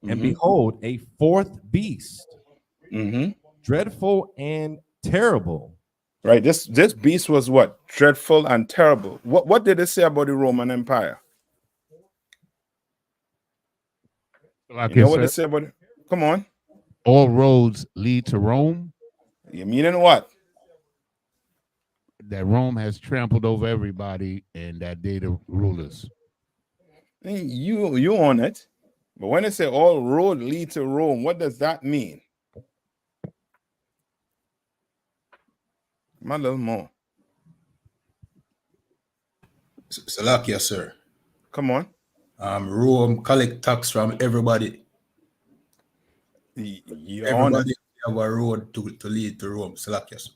And behold, a fourth beast, dreadful and terrible. Right. This beast was what? Dreadful and terrible. What did it say about the Roman Empire? Like you know what they say about it? Come on. All roads lead to Rome. You meaning what? That Rome has trampled over everybody and that they the rulers. You own it. But when they say all road lead to Rome, what does that mean? A little more. Salakia, sir. Come on. Rome collect tax from everybody. Everybody have a road to lead to Rome. Salakia, sir.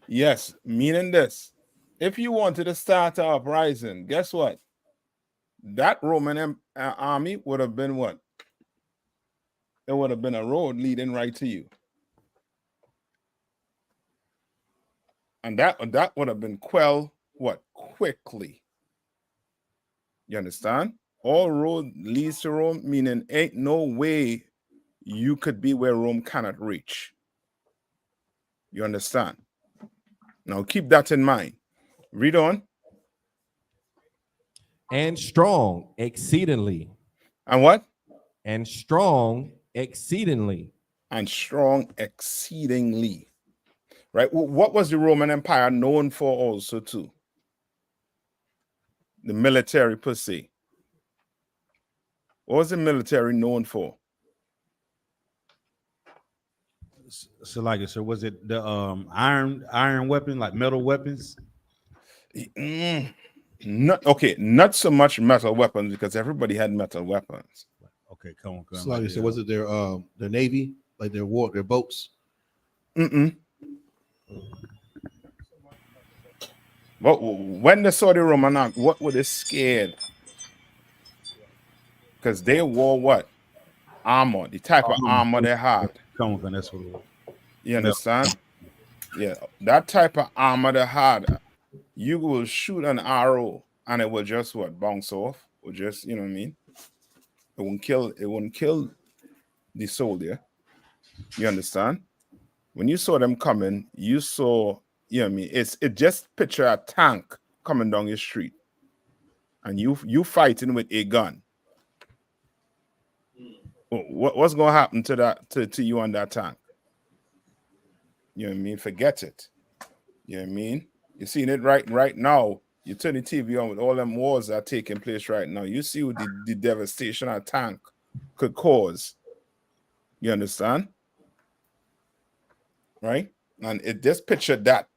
Yes, meaning this. If you wanted to start an uprising, guess what? That Roman army would have been what? It would have been a road leading right to you. And that would have been quelled, what? Quickly. You understand? All road leads to Rome, meaning ain't no way you could be where Rome cannot reach. You understand? Now keep that in mind. Read on. And strong exceedingly. And what? And strong exceedingly. And strong exceedingly. Right? What was the Roman Empire known for also too? The military per se. What was the military known for? So like it, sir, was it the iron weapon, like metal weapons? Not so much metal weapons, because everybody had metal weapons. Okay, come on. So like I said, was it their navy, like their boats? But when they saw the Roman army, what were they scared? Because they wore what? Armor, the type of armor they had. Come on, that's what it was. You understand? Yeah, that type of armor they had, you will shoot an arrow and it will just what? Bounce off. Or just, you know what I mean? It wouldn't kill the soldier. You understand? When you saw them coming, you saw, you know what I mean? It just picture a tank coming down your street. And you fighting with a gun. What's gonna happen to that to you on that tank? You know what I mean? Forget it. You know what I mean? You're seeing it right now. You turn the TV on with all them wars that are taking place right now. You see what the devastation a tank could cause. You understand? Right? And it just pictured that.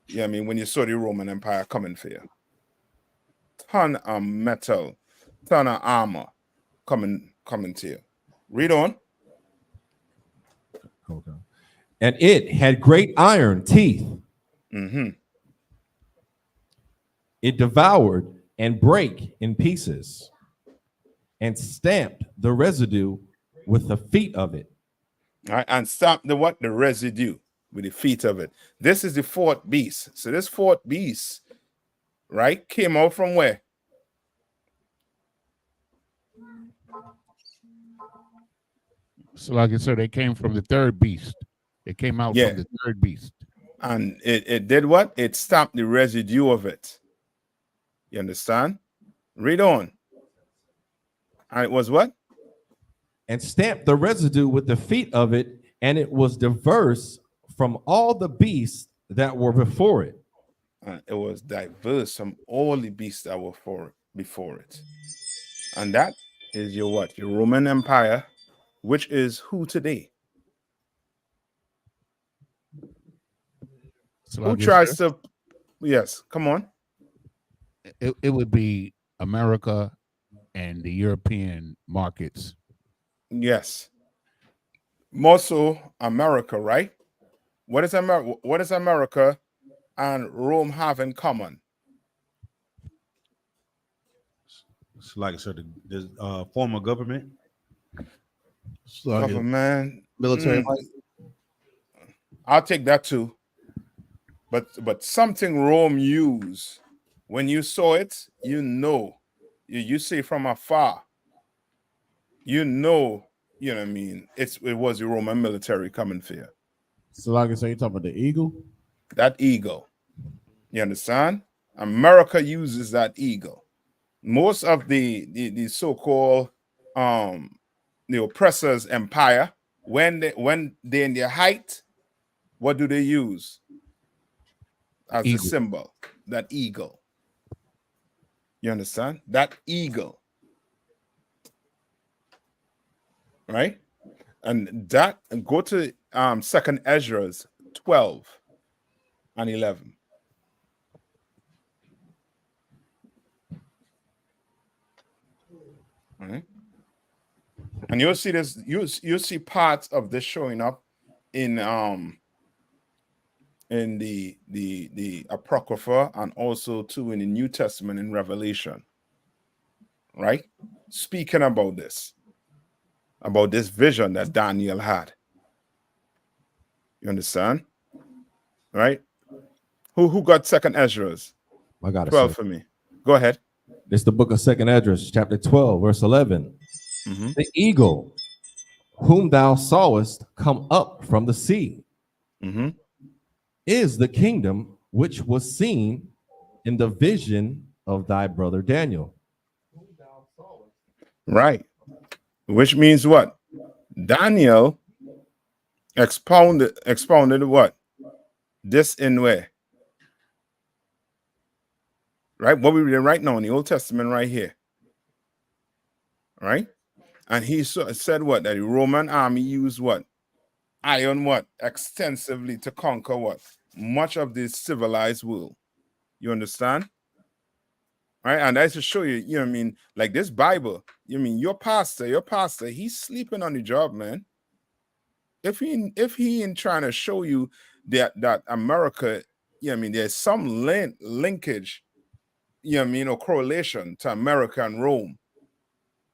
You know what I mean? When you saw the Roman Empire coming for you. Ton of metal, ton of armor coming to you. Read on. Okay. And it had great iron teeth. It devoured and brake in pieces and stamped the residue with the feet of it. All right, and stamped the what? The residue with the feet of it. This is the fourth beast. So this fourth beast, right, came out from where? So like I said, they came from the third beast. They came out from the third beast. And it did what? It stamped the residue of it. You understand? Read on. And it was what? And stamped the residue with the feet of it, and it was diverse from all the beasts that were before it. And it was diverse from all the beasts that were before it. And that is your what? Your Roman Empire, which is who today? So who tries to? Yes, come on. It would be America and the European markets. Yes. More so America, right? What is America? What does America and Rome have in common? It's like I said, the form of government. Government, military. I'll take that too. But something Rome used, when you saw it, you know, you see from afar, you know you know what I mean, it was the Roman military coming for you. So like I say, you talking about the eagle? That eagle. You understand? America uses that eagle. Most of the so-called the oppressors' empire, when they're in their height, what do they use as a Eagle. symbol? That eagle. You understand? That eagle. Right? And that, go to second Ezra's 12 and 11. All right. And you'll see this, you'll see parts of this showing up in the Apocrypha, and also too in the New Testament in Revelation. Right? Speaking about this vision that Daniel had. You understand? Right? Who got second Ezra's? I got 12 it. for me. Go ahead. It's the book of Second Esdras, chapter 12, verse 11. Mhm. The eagle whom thou sawest come up from the sea Mhm. is the kingdom which was seen in the vision of thy brother Daniel. Right. Which means what? Daniel expounded what? This in where? Right? What we read right now in the Old Testament right here. Right? And he said what? That the Roman army used what? Iron what? Extensively to conquer what? Much of the civilized world. You understand? Right? And that's to show you, you know what I mean? Like this Bible, you mean your pastor, he's sleeping on the job, man. If he ain't trying to show you that America, you know what I mean, there's some linkage, you know what I mean, or correlation to America and Rome,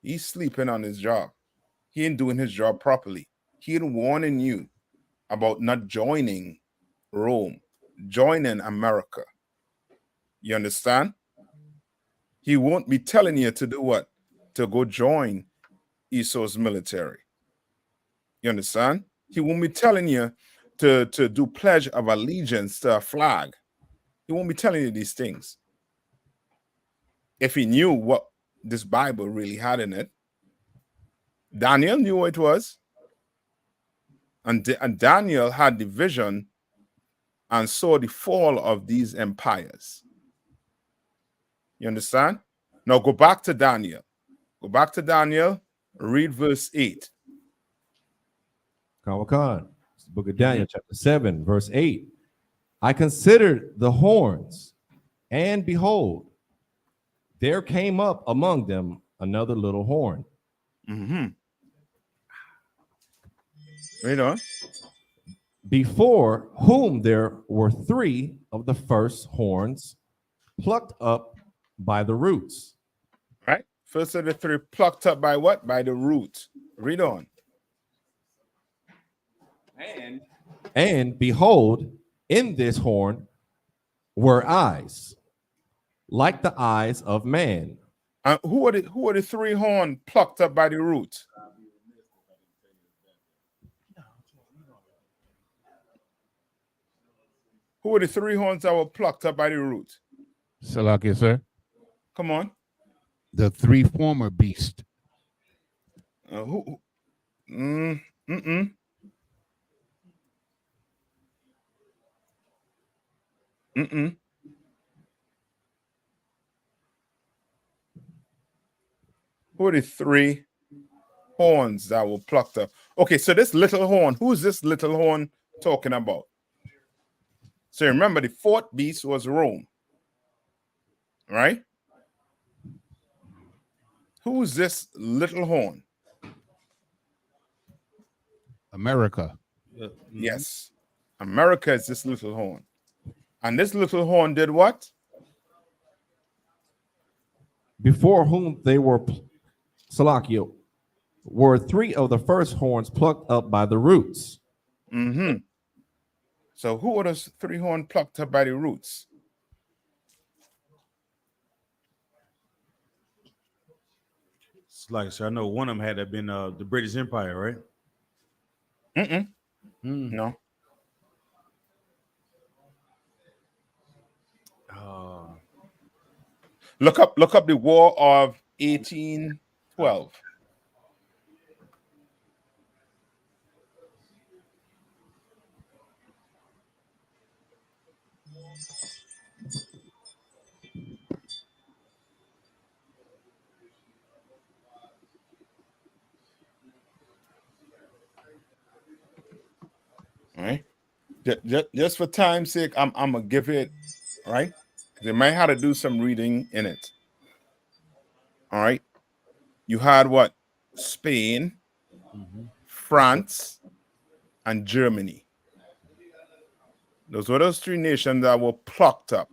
he's sleeping on his job. He ain't doing his job properly. He ain't warning you about not joining Rome, joining America. You understand? He won't be telling you to do what? To go join Esau's military. You understand? He won't be telling you to do pledge of allegiance to a flag. He won't be telling you these things. If he knew what this Bible really had in it, Daniel knew what it was. And Daniel had the vision and saw the fall of these empires. You understand? Now go back to Daniel. Go back to Daniel, read verse 8. Khan. It's the book of Daniel, chapter 7, verse 8. I considered the horns, and behold, there came up among them another little horn. Read on. Before whom there were three of the first horns plucked up by the roots. Right? First of the three plucked up by what? By the root. Read on. And behold, in this horn were eyes, like the eyes of man. Who are the three horns plucked up by the root? Who are the three horns that were plucked up by the root? Salakia, sir. Come on. The three former beasts. Who are the three horns that were plucked up? Okay, so this little horn, who's this little horn talking about? So remember, the fourth beast was Rome, right? Who's this little horn? America. Yes, America is this little horn. And this little horn did what? Before whom they were, Salakio, were three of the first horns plucked up by the roots. So who are those three horns plucked up by the roots? Like, so I know one of them had to have been the British Empire, right? No. Look up the War of 1812. All right. Just for time's sake, I'm gonna give it, all right? They might have to do some reading in it. All right. You had what? Spain, France, and Germany. Those were those three nations that were plucked up.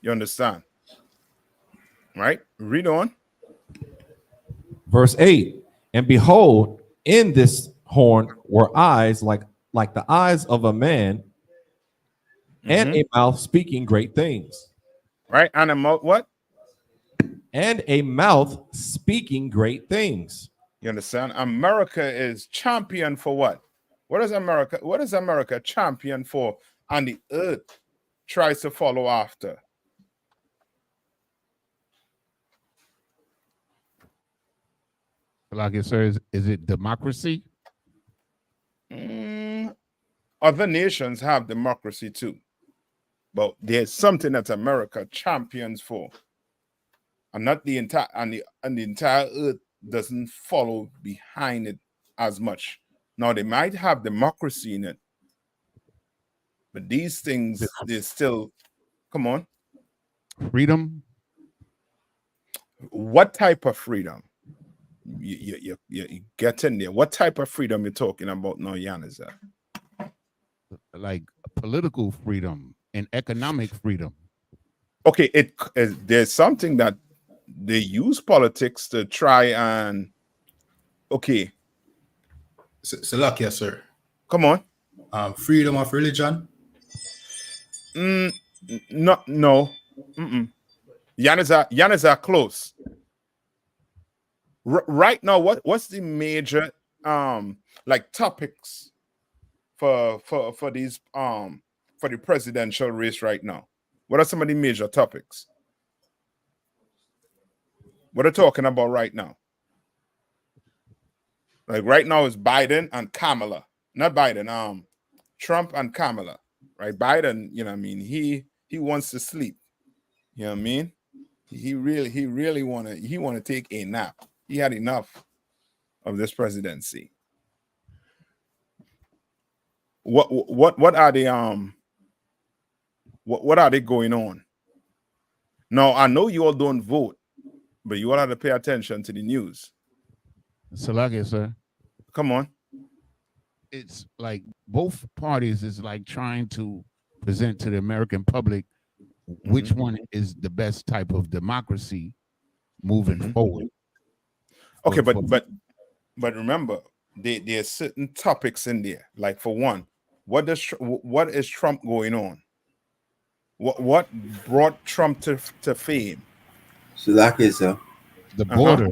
You understand? Right? Read on. Verse 8, and behold, in this horn were eyes like the eyes of a man, and a mouth speaking great things. Right? And a mouth, what? And a mouth speaking great things. You understand? America is champion for what? What is America champion for? And the earth tries to follow after. Like it says, is it democracy? Other nations have democracy too, but there's something that America champions for, and not the entire and the entire earth doesn't follow behind it as much. Now they might have democracy in it, but these things they still come on. Freedom. What type of freedom? You get in there. What type of freedom you're talking about now, Yaniza? Like political freedom and economic freedom. Okay, there's something that they use politics to try and Salakia, sir. Come on. Freedom of religion. No. Yaniza close. Right now, what's the major like topics for these for the presidential race right now? What are some of the major topics? What are talking about right now? Like right now is Biden and Kamala. Not Biden, Trump and Kamala. Right? Biden, you know what I mean, he wants to sleep. You know what I mean? He really wanna take a nap. He had enough of this presidency. What are they what are they going on? Now I know you all don't vote, but you all have to pay attention to the news. Salakia, sir. Come on. It's like both parties is like trying to present to the American public which one is the best type of democracy moving forward. Okay, but remember, there are certain topics in there. Like for one, what is Trump going on? What brought Trump to fame? Salakia, sir. The border.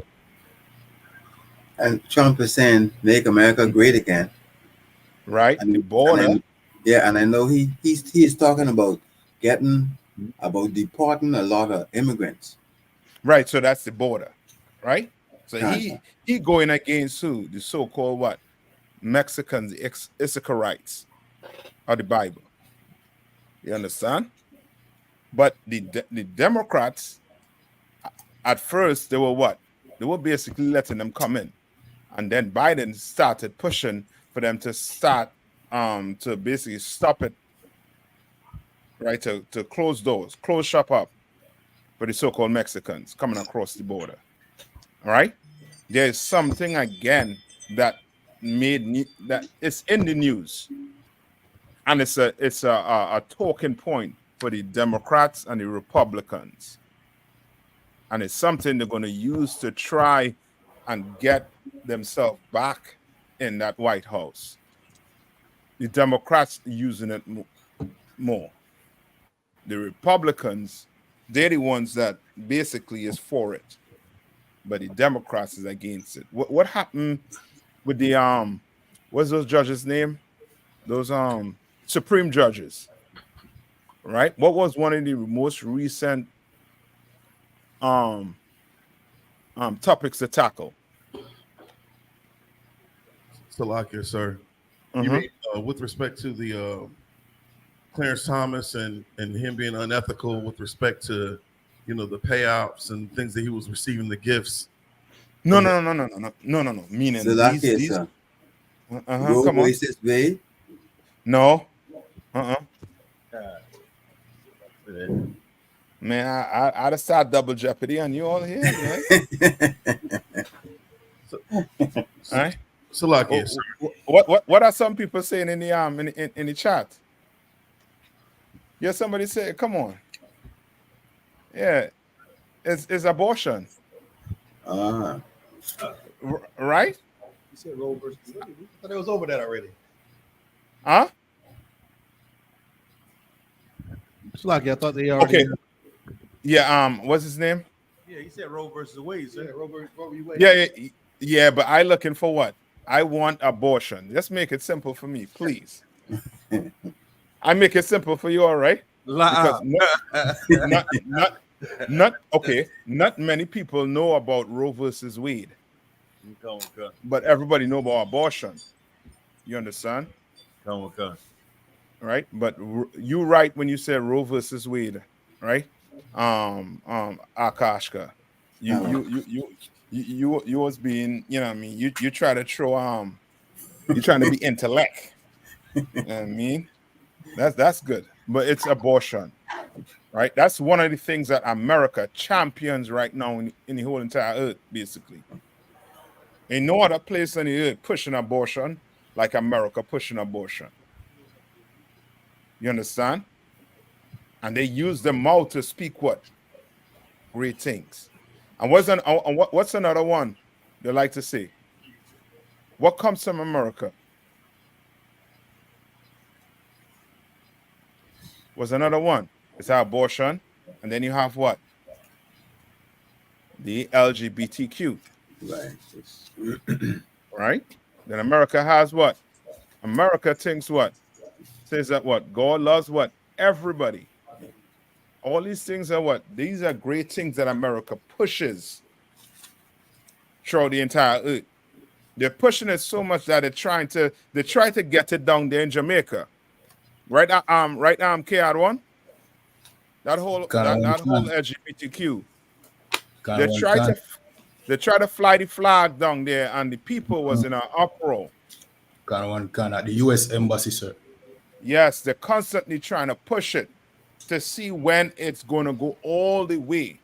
And Trump is saying, make America great again. Right, and, the border. And I know he's talking about deporting a lot of immigrants. Right, so that's the border, right? So he going against who? The so-called what? Mexicans, the I.S.U.P.K of the Bible. You understand? But the Democrats, at first, they were what? They were basically letting them come in. And then Biden started pushing for them to start to basically stop it, right? To close doors, close shop up for the so-called Mexicans coming across the border. All right? There is something again that that it's in the news. And it's a talking point for the Democrats and the Republicans. And it's something they're going to use to try and get themselves back in that White House. The Democrats using it more. The Republicans they're the ones that basically is for it, but the Democrats is against it. What happened with the what's those judges' name? Those Supreme judges, right? What was one of the most recent topics to tackle? Salakia, sir. You Mhm. mean with respect to the Clarence Thomas and him being unethical with respect to, you know, the payouts and things that he was receiving, the gifts? No. Meaning Salakia, these. sir. Roe Come on. versus Wade. No. Man, I just start double jeopardy on you all here, man. All right. Salakia, sir. What are some people saying in the in the chat? Yeah, somebody said, come on. Yeah, it's abortion. Right? You said Roe versus Wade. I thought it was over that already. Huh? Salakia, I thought they already. Okay. Yeah, what's his name? Yeah, he said Roe versus Wade, sir. Roe versus Wade. Yeah, but I looking for what? I want abortion. Let's make it simple for me, please. I make it simple for you, all right? Because not many people know about Roe versus Wade. But everybody know about abortion. You understand? Right? But you right when you said Roe versus Wade, right? Akashka. You was being, you know what I mean? You try to throw you're trying to be intellect. You know what I mean? That's good. But it's abortion. Right? That's one of the things that America champions right now in the whole entire earth, basically. Ain't no other place on the earth pushing abortion like America pushing abortion. You understand? And they use the mouth to speak what? Great things. And what's another one they like to say? What comes from America? Was another one. It's abortion. And then you have what? The LGBTQ. Right? Then America has what? America thinks what? Says that what? God loves what? Everybody. All these things are what? These are great things that America pushes throughout the entire earth. They're pushing it so much that they try to get it down there in Jamaica. Right KR1? That whole LGBTQ. They try to fly the flag down there, and the people was in an uproar. At the US Embassy, sir. Yes, they're constantly trying to push it to see when it's going to go all the way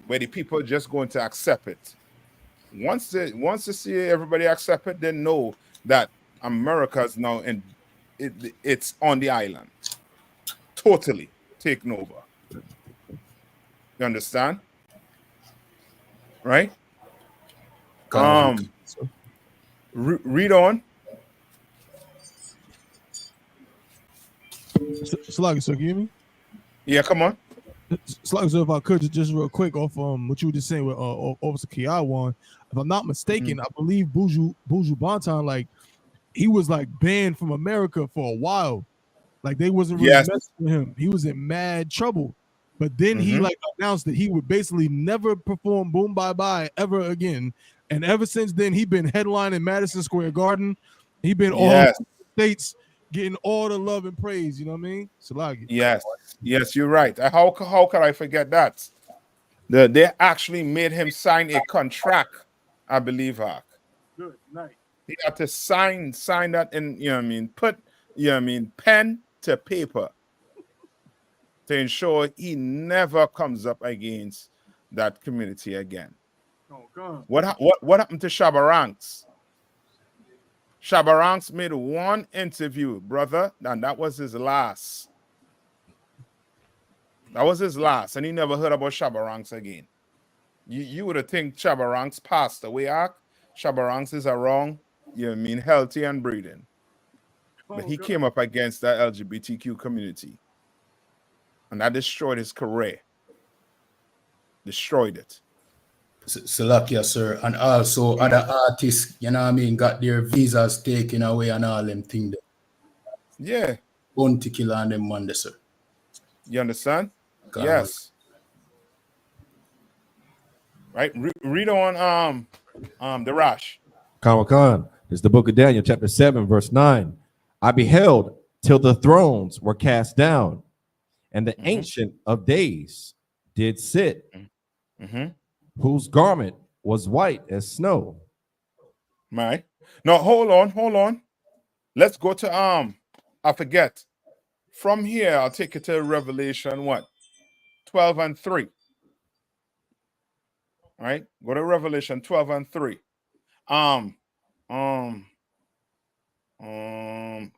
where the people are just going to accept it. Once they see everybody accept it, they know that America's now it's on the island, totally taken over. You understand? Right? Read on. Slugger, so can you hear me? Yeah, come on. Slugger, so if I could just real quick off what you were just saying with Officer Kiawan, if I'm not mistaken, I believe Buju Banton, like he was like banned from America for a while. Like they wasn't really messing with him. He was in mad trouble. But then he like announced that he would basically never perform Boom Bye Bye ever again. And ever since then, he been headlining Madison Square Garden. He been all states getting all the love and praise. You know what I mean? Salagi. Yes, you're right. How could I forget that? They actually made him sign a contract, I believe, Hawk. Good night. He had to sign that in, you know what I mean, put, you know what I mean, pen to paper to ensure he never comes up against that community again. Oh, God. What happened to Shabba Ranks? Shabba Ranks made one interview, brother, and that was his last. That was his last, and he never heard about Shabba Ranks again. You would have think Shabba Ranks passed away, Shabba Ranks is around, you know what I mean, healthy and breathing. But he came up against that LGBTQ community. And that destroyed his career. destroyed it. Salakia, sir. And also other artists, you know what I mean, got their visas taken away and all them things. Yeah, Bounty killer and them Monday, sir. you understand? God, Yes. Right. Read on the Rash. Khan. It's the book of Daniel, chapter 7, verse 9. I beheld till the thrones were cast down, and the Ancient of Days did sit, whose garment was white as snow. Right. Now hold on. Let's go to I forget. From here, I'll take it to Revelation what? 12 and 3. Right? Go to Revelation 12 and 3.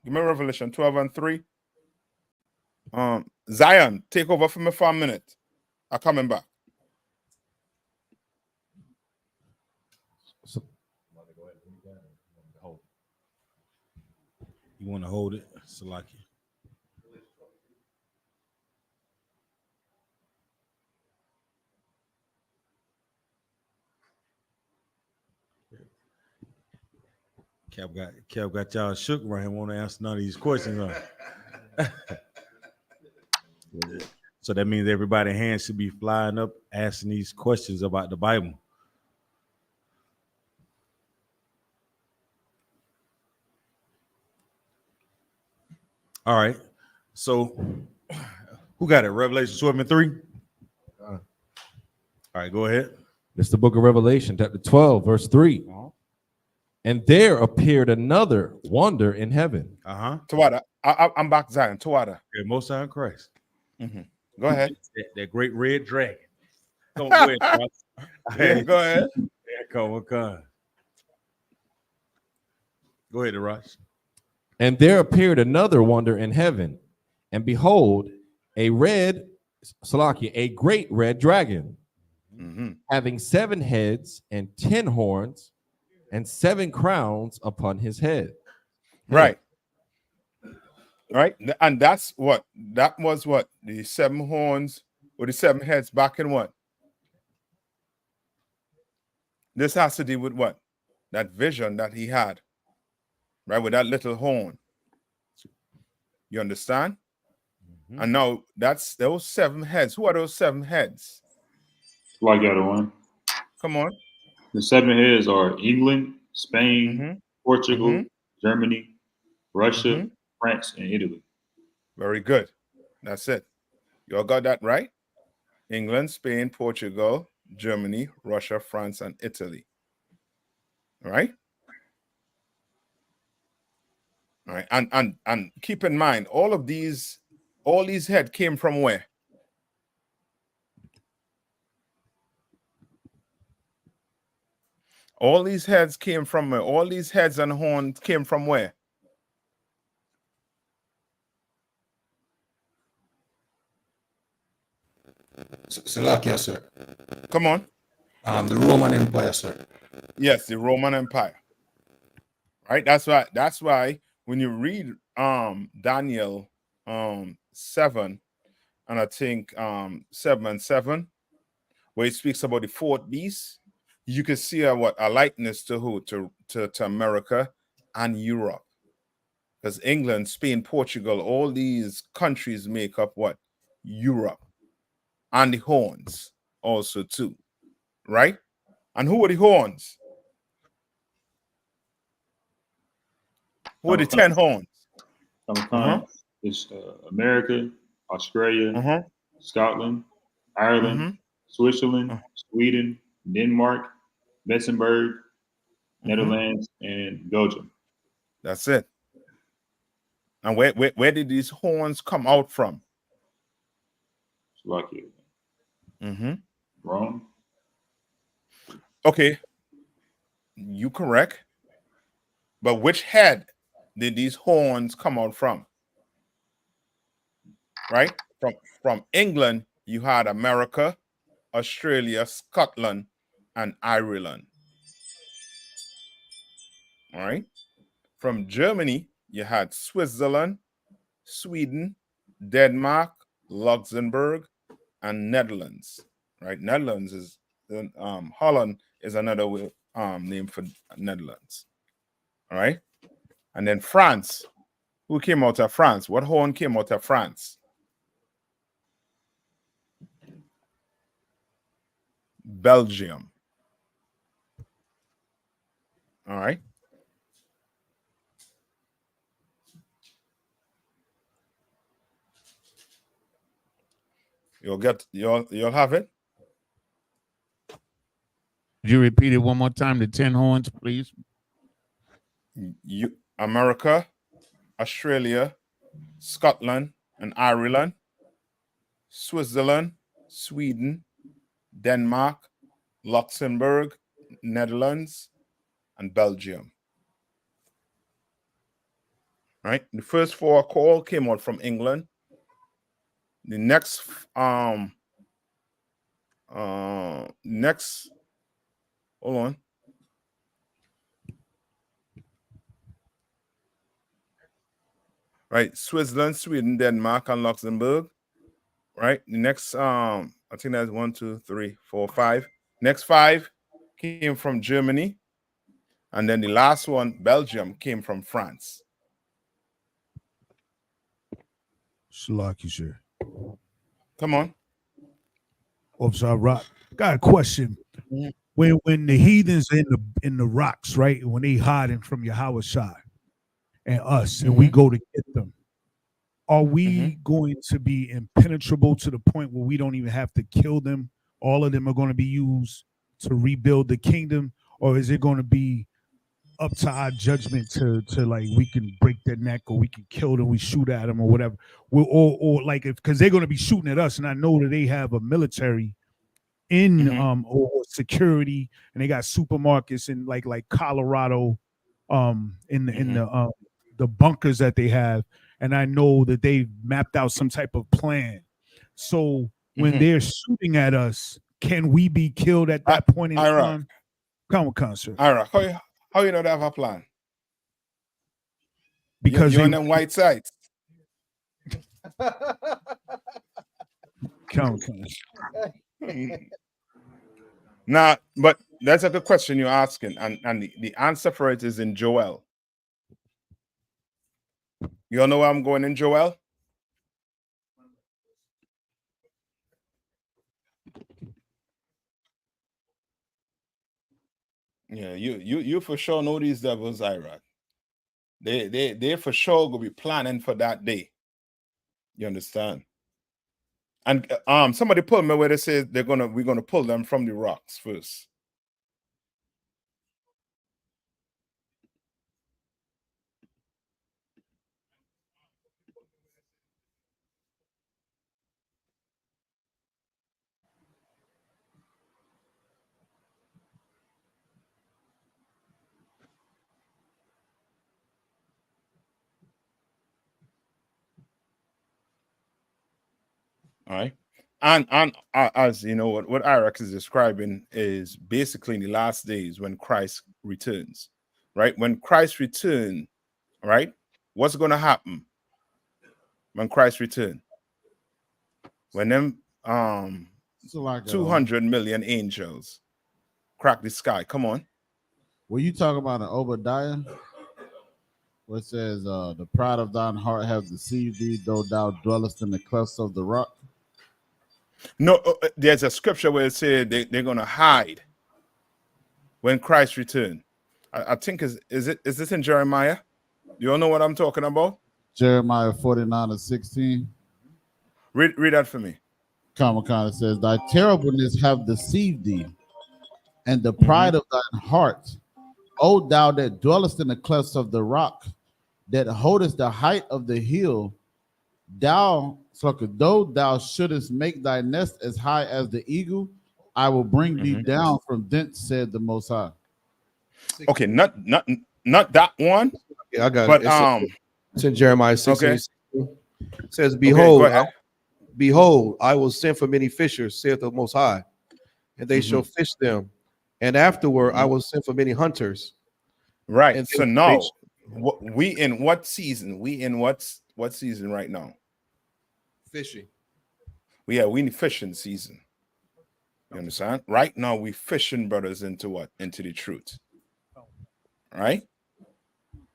Give me Revelation 12 and 3. Zion, take over for me for a minute. I'm coming back. So, You want to hold it, Salaki? Kev got y'all shook right here. Want to answer none of these questions, huh? So that means everybody's hands should be flying up asking these questions about the Bible. All right. So who got it? Revelation 12 and 3? All right, go ahead. it's the book of Revelation, chapter 12, verse 3. And there appeared another wonder in heaven. Tawada. I'm back, Zion. Tawada. Okay, Most High in Christ. Go ahead. That great red dragon. Come on, go ahead. Yeah, go ahead. Yeah, come on. Go ahead, Ross. And there appeared another wonder in heaven, and behold, a great red dragon, having 7 heads and 10 horns, and 7 crowns upon his head. Right. And that was what? The 7 horns or the 7 heads back in what? This has to do with what? That vision that he had, right? With that little horn. You understand? And now that's those 7 heads. Who are those 7 heads? Like the other one. Come on. The 7 heads are England, Spain, Portugal, Germany, Russia, France, and Italy. Very good. That's it. You all got that right? England, Spain, Portugal, Germany, Russia, France, and Italy. All right? All right. And keep in mind, all these heads came from where? All these heads came from where? All these heads and horns came from where? Salakia, sir. Come on. The Roman Empire, sir. Yes, the Roman Empire. Right? That's why when you read Daniel 7, and I think 7 and 7, where it speaks about the 4th beast, you can see a likeness to who? To America and Europe. Because England, Spain, Portugal, all these countries make up what? Europe. And the horns also too. Right? And who are the horns? Who are the 10 horns? It's America, Australia, Scotland, Ireland, Switzerland, Sweden, Denmark, Luxembourg, Netherlands, and Belgium. That's it. And where did these horns come out from? Slovakia. Rome. Okay. You correct. But which head did these horns come out from? Right? From England, you had America, Australia, Scotland, and Ireland. All right. From Germany, you had Switzerland, Sweden, Denmark, Luxembourg, and Netherlands. right? Netherlands is Holland is another name for Netherlands. All right, and then France. Who came out of France? What horn came out of France? Belgium. All right. You'll have it. Could you repeat it one more time? The 10 horns, please. America, Australia, Scotland, and Ireland, Switzerland, Sweden, Denmark, Luxembourg, Netherlands, and Belgium. Right? The first 4 call came out from England. The next hold on. Right, Switzerland, Sweden, Denmark, and Luxembourg. Right, the next I think that's 1, 2, 3, 4, 5. Next 5 came from Germany, and then the last one, Belgium, came from France. Shalaki, sir. Come on. Officer Rock. Got a question. When the heathens in the rocks, right? When they hiding from YAHANNA and us, and we go to get them, are we going to be impenetrable to the point where we don't even have to kill them? All of them are going to be used to rebuild the kingdom, or is it going to be up to our judgment to like we can break their neck or we can kill them, we shoot at them or whatever, or like because they're going to be shooting at us, and I know that they have a military in or security, and they got supermarkets in like Colorado, in the bunkers that they have, and I know that they've mapped out some type of plan. So when they're shooting at us, can we be killed at that point in time? Come on, concert. Iraq, how you don't have a plan? Because you're on them white sites. Come. Now, but that's a good question you're asking, and the answer for it is in Joel. You all know where I'm going in Joel? Yeah, you for sure know these devils, Iraq. They for sure gonna be planning for that day. You understand? And somebody pulled me where they say we're gonna pull them from the rocks first. All right. And as you know, what Iraq is describing is basically in the last days when Christ returns, right? When Christ returns, right? What's going to happen when Christ returns? When them 200 million angels crack the sky. Come on. Were you talking about an Obadiah? Where it says, the pride of thine heart has deceived thee, though thou dwellest in the clefts of the rock? No, there's a scripture where it says they're going to hide when Christ returns. I think is this in Jeremiah? You all know what I'm talking about? Jeremiah 49:16. Read that for me. It says, thy terribleness have deceived thee, and the pride of thine heart, O thou that dwellest in the clefts of the rock, that holdest the height of the hill, though thou shouldest make thy nest as high as the eagle, I will bring thee down from thence, said the Most High. Okay, not that one. Yeah, I got but, it. It's in Jeremiah 16. Okay. It says, Behold, behold, I will send for many fishers, saith the Most High, and they shall fish them. And afterward, I will send for many hunters. Right. And so now, we in what season? We in what season right now? Fishing. We in fishing season. You understand? Right now, we fishing brothers into what? Into the truth. Right?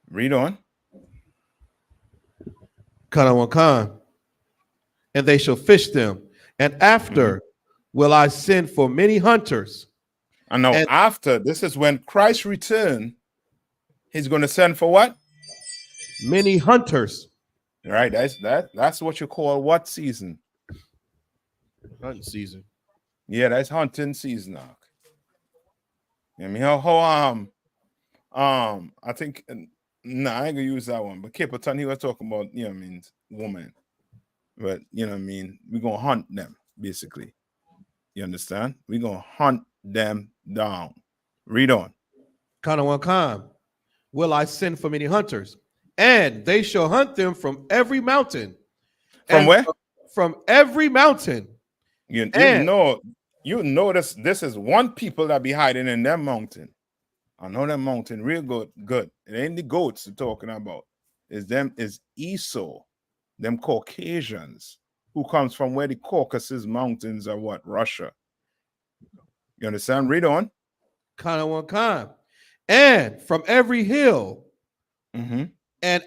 Read on. Kanawakan, and they shall fish them. And after will I send for many hunters. And now after, this is when Christ return, he's going to send for what? Many hunters. Right. That's what you call what season? Hunting season. Yeah, that's hunting season now. I mean, how I think no, I ain't gonna use that one. But Capleton, he was talking about, you know what I mean, woman. But you know what I mean, we're gonna hunt them, basically. You understand? We're gonna hunt them down. Read on. Kanawakan, will I send for many hunters, and they shall hunt them from every mountain. From where? From every mountain. You notice this is one people that be hiding in that mountain. I know that mountain real good. It ain't the goats they're talking about. It's them, is Esau, them Caucasians who comes from where the Caucasus Mountains are what? Russia. You understand? Read on. Kanawakan, and from every hill, and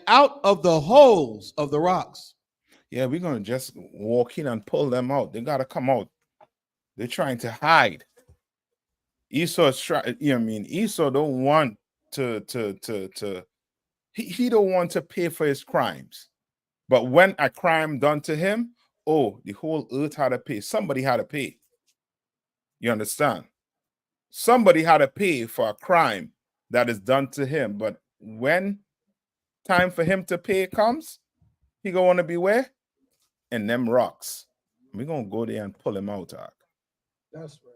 out of the holes of the rocks. Yeah, we're gonna just walk in and pull them out. They gotta come out. They're trying to hide. Esau's trying, you know what I mean? Esau don't want he don't want to pay for his crimes. But when a crime done to him, oh, the whole earth had to pay. Somebody had to pay. You understand? Somebody had to pay for a crime that is done to him. But when time for him to pay comes, he gonna want to be where? In them rocks. We're gonna go there and pull him out, Ark. That's right.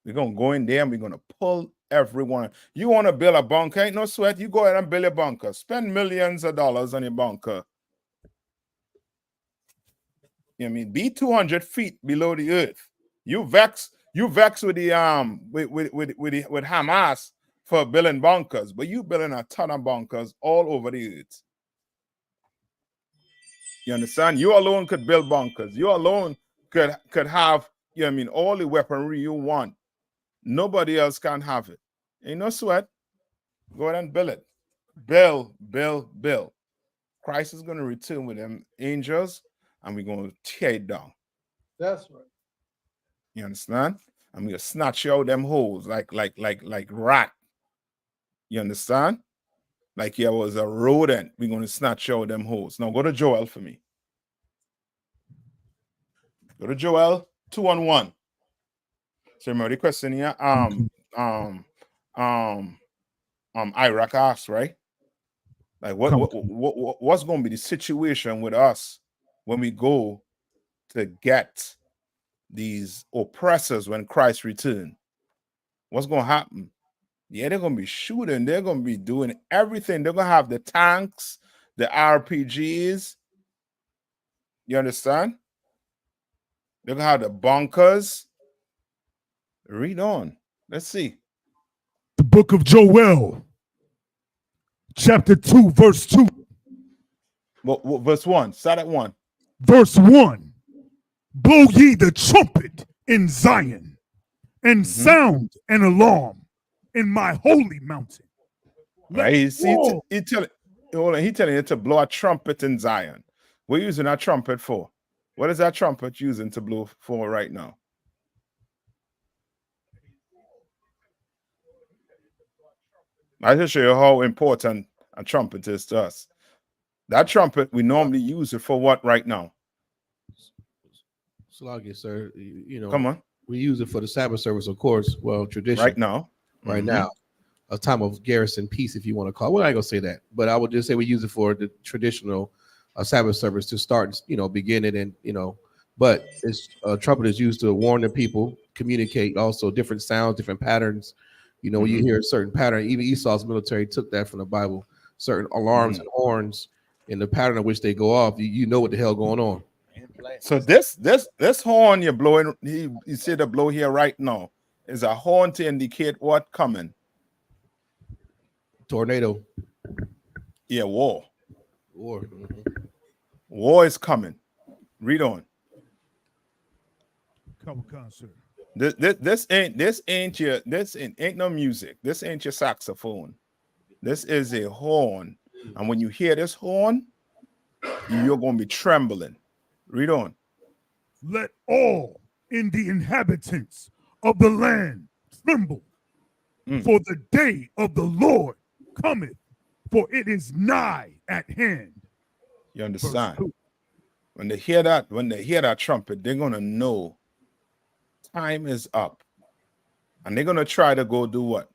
We're gonna go in there and we're gonna pull everyone. You want to build a bunker? Ain't no sweat. You go ahead and build a bunker. Spend millions of dollars on your bunker. You know what I mean? Be 200 feet below the earth. You vex with the with Hamas for building bunkers, but you building a ton of bunkers all over the earth. You understand? You alone could build bunkers. You alone could have, you know what I mean, all the weaponry you want. Nobody else can have it. Ain't no sweat. Go ahead and build it. Build. Christ is going to return with them angels, and we're going to tear it down. That's right. You understand? And we're going to snatch out them holes like rat. You understand? Like you was a rodent. We're going to snatch out them holes. Now go to Joel for me. Go to Joel 2:1. So remember the question here? Iraq asked, right? Like what's going to be the situation with us when we go to get these oppressors when Christ return? What's going to happen? Yeah, they're going to be shooting. They're going to be doing everything. They're going to have the tanks, the RPGs. You understand? They're going to have the bunkers. Read on. Let's see. The book of Joel, chapter 2, verse 2. What verse 1? Start at 1. Verse 1. Blow ye the trumpet in Zion, and sound an alarm in my holy mountain. Right? He telling you to blow a trumpet in Zion. We're using our trumpet for. What is that trumpet using to blow for right now? I just show you how important a trumpet is to us. That trumpet, we normally use it for what right now? Sluggy, sir. You know, come on. We use it for the Sabbath service, of course. Well, tradition. Right now. Right now. A time of garrison peace, if you want to call it. Well, I ain't gonna say that, but I would just say we use it for the traditional Sabbath service to start, begin it, and but it's trumpet is used to warn the people, communicate, also different sounds, different patterns. When you hear a certain pattern, even Esau's military took that from the Bible, certain alarms and horns in the pattern of which they go off, you know what the hell going on. So this horn you're blowing, you see the blow here right now, is a horn to indicate what coming? Tornado. Yeah, war. War. War is coming. Read on. Come on, sir. Ain't no music. This ain't your saxophone. This is a horn. And when you hear this horn, you're gonna be trembling. Read on. Let all in the inhabitants of the land tremble, for the day of the Lord cometh, for it is nigh at hand. You understand? When they hear that trumpet, they're gonna know time is up. And they're gonna try to go do what?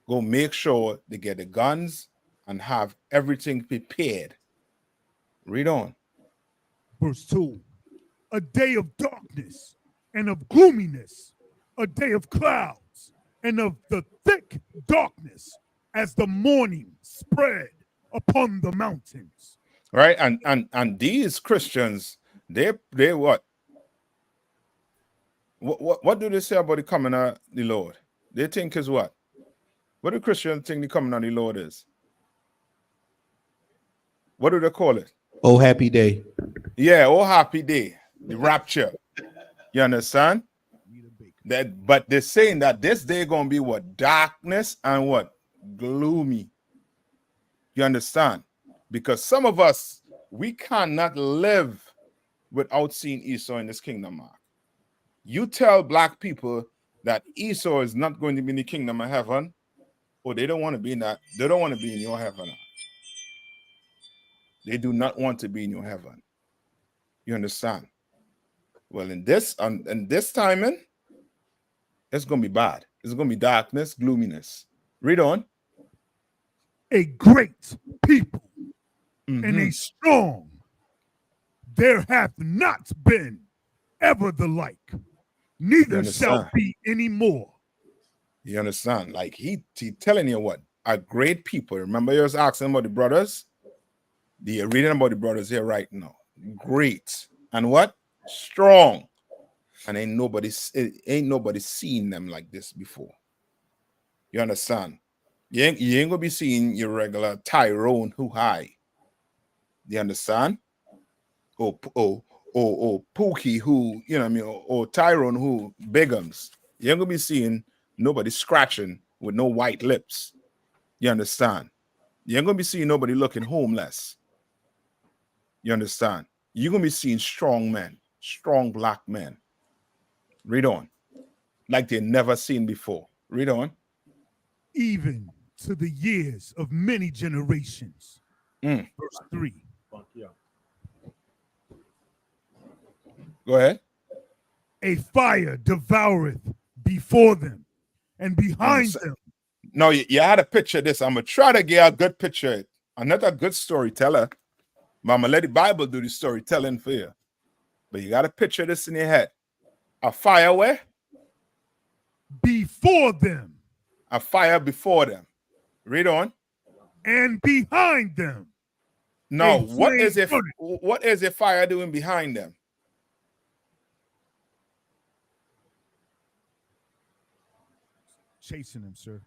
Go make sure they get the guns and have everything prepared. Read on. Verse 2. A day of darkness and of gloominess, a day of clouds and of the thick darkness as the morning spread upon the mountains. Right? And these Christians, they what? What do they say about the coming of the Lord? They think is what? What do Christians think the coming of the Lord is? What do they call it? Oh, happy day. Yeah, oh, happy day. The rapture. You understand? But they're saying that this day gonna be what? Darkness and what? Gloomy. You understand? Because some of us, we cannot live without seeing Esau in this kingdom, Mark. You tell black people that Esau is not going to be in the kingdom of heaven, or they don't want to be in that. They don't want to be in your heaven. They do not want to be in your heaven. You understand? Well, in this timing, it's going to be bad. It's going to be darkness, gloominess. Read on. A great people and a strong, there hath not been ever the like, neither shall be any more. You understand? Like he telling you what? A great people. Remember you was asking about the brothers? You're reading about the brothers here right now. Great. And what? Strong. And ain't nobody seen them like this before. You understand? You ain't gonna be seeing your regular Tyrone who high. You understand? Or Pookie who, you know what I mean, or Tyrone who bigums. You ain't gonna be seeing nobody scratching with no white lips. You understand? You ain't gonna be seeing nobody looking homeless. You understand? You're gonna be seeing strong men, strong black men. Read on. Like they never seen before. Read on. Even to the years of many generations. Verse 3. Go ahead. A fire devoureth before them and behind them. No, you had a picture of this. I'm going to try to get a good picture. I'm not a good storyteller, but I'm going to let the Bible do the storytelling for you. But you got to picture this in your head. A fire where? Before them. A fire before them. Read on. And behind them. No, what is a fire doing behind them? Chasing them, sir.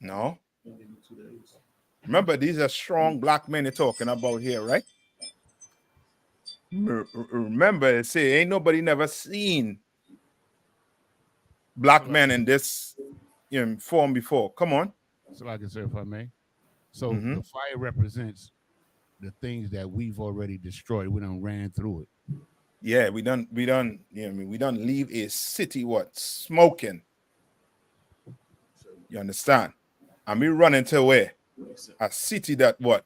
No. Remember, these are strong black men you're talking about here, right? Remember, it say ain't nobody never seen black men in this form before. Come on. So like I said, if I may. So the fire represents the things that we've already destroyed. We done ran through it. Yeah, we done leave a city what? Smoking. You understand? And we run into where? A city that what?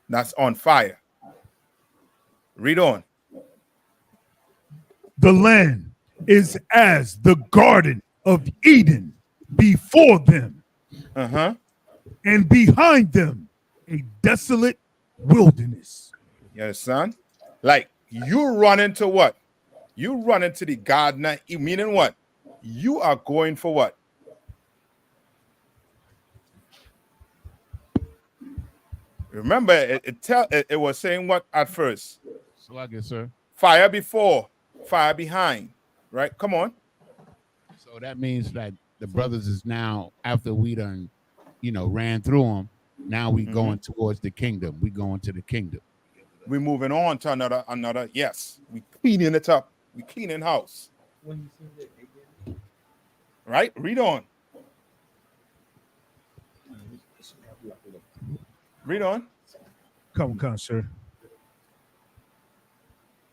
That's on fire. Read on. The land is as the Garden of Eden before them. And behind them a desolate wilderness. You understand? Like you run into what? You run into the garden, meaning what? You are going for what? Remember, it was saying what at first? So like it, sir. Fire before, fire behind. Right? Come on. So that means that the brothers is now, after we done, ran through them, now we going towards the kingdom. We going to the kingdom. We're moving on to another. Yes, we cleaning it up. We cleaning house. Right? Read on. Read on. Come on, sir.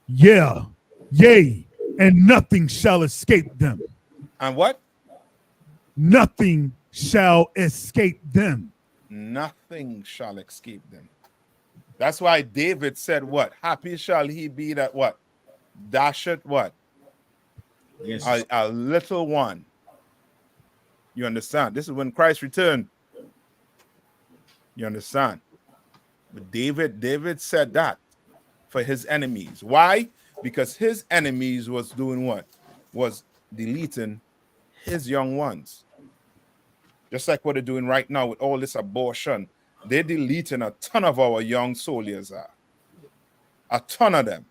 Yeah, yea, and nothing shall escape them. And what? Nothing shall escape them. Nothing shall escape them. That's why David said what? Happy shall he be that what? Dasheth what? Yes. A little one. You understand? This is when Christ returned. You understand? But David said that for his enemies. Why? Because his enemies was doing what? Was deleting his young ones. Just like what they're doing right now with all this abortion. They're deleting a ton of our young soldiers. A ton of them.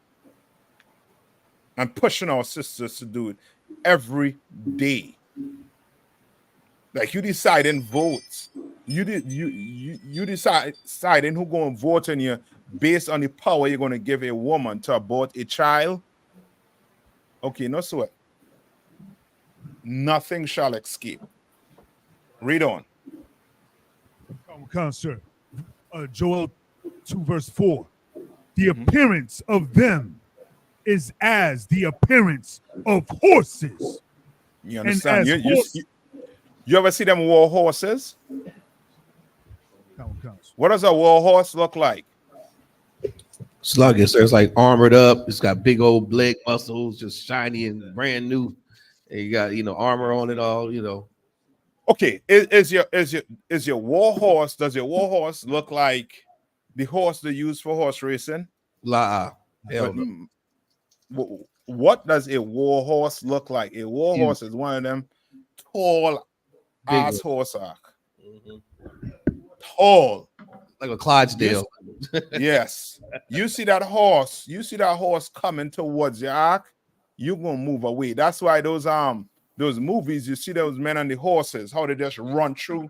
And pushing our sisters to do it every day. Like you deciding votes. You deciding who going to vote on you based on the power you're going to give a woman to abort a child. Okay, no sweat. Nothing shall escape. Read on. Come, sir. Joel 2 verse 4. The appearance of them is as the appearance of horses. You understand? You ever see them war horses? What does a war horse look like? Sluggish. There's like armored up. It's got big old leg muscles, just shiny and brand new. And you got armor on it all. Okay, is your war horse? Does your war horse look like the horse they use for horse racing? Hell no. What does a war horse look like? A war horse is one of them tall ass horse arc. Tall. Like a Clydesdale. Yes. You see that horse coming towards your arc, you're gonna move away. That's why those movies, you see those men on the horses, how they just run through an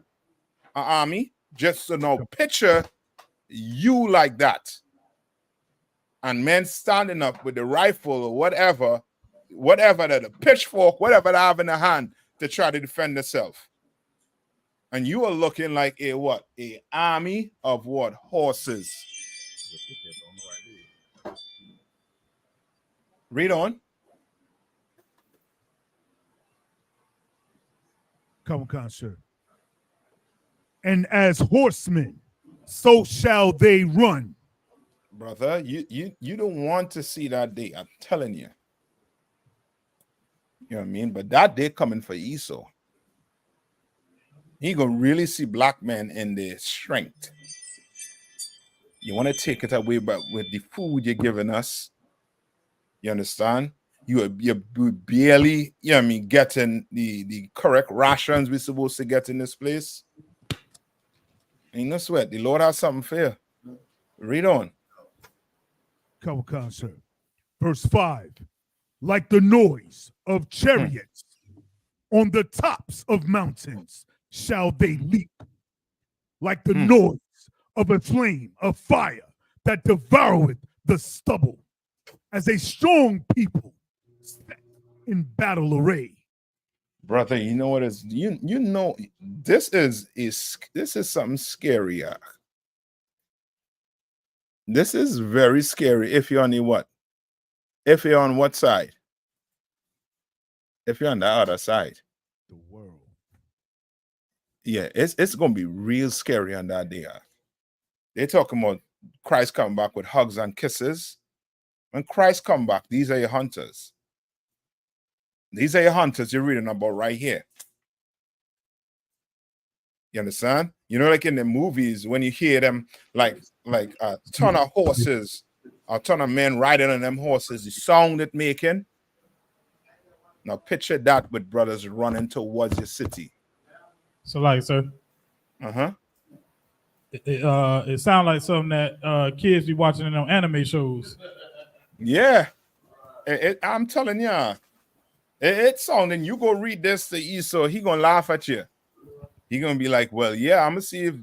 army. Just to know, picture you like that. And men standing up with the rifle or whatever the pitchfork, whatever they have in the hand to try to defend themselves. And you are looking like a what? A army of what? Horses. Read on. Come on, sir. And as horsemen, so shall they run. Brother, you don't want to see that day. I'm telling you. You know what I mean? But that day coming for Esau. He gonna really see black men in their strength. You want to take it away, but with the food you're giving us, you understand? You barely, getting the correct rations we're supposed to get in this place. Ain't no sweat. The Lord has something for you. Read on. Come on, sir. Verse 5. Like the noise of chariots on the tops of mountains shall they leap. Like the noise of a flame of fire that devoureth the stubble. As a strong people set in battle array. Brother, you know what is this is something scary. This is very scary if you're on the what? If you're on what side? If you're on the other side. The world. Yeah, it's gonna be real scary on that day. They're talking about Christ coming back with hugs and kisses. When Christ come back, these are your hunters. These are your hunters you're reading about right here. You understand? You know, like in the movies, when you hear them like a ton of horses, a ton of men riding on them horses, the sound it making. Now picture that with brothers running towards your city. So like, sir. Uh-huh. It sounds like something that kids be watching in them anime shows. Yeah. I'm telling you, it's sounding, you go read this to Esau, he gonna laugh at you. He gonna be like, well, yeah, I'm gonna see if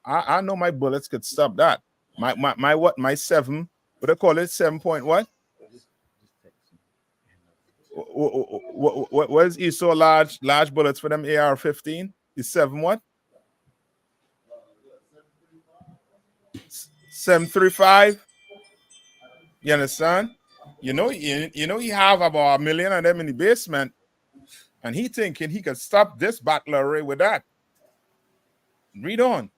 I know my bullets could stop that. My 7, what they call it, 7 point what? What is ISO large bullets for them AR-15? Is 7 what? 735. You understand? You know he have about 1 million of them in the basement, and he thinking he could stop this battle array with that. Read on.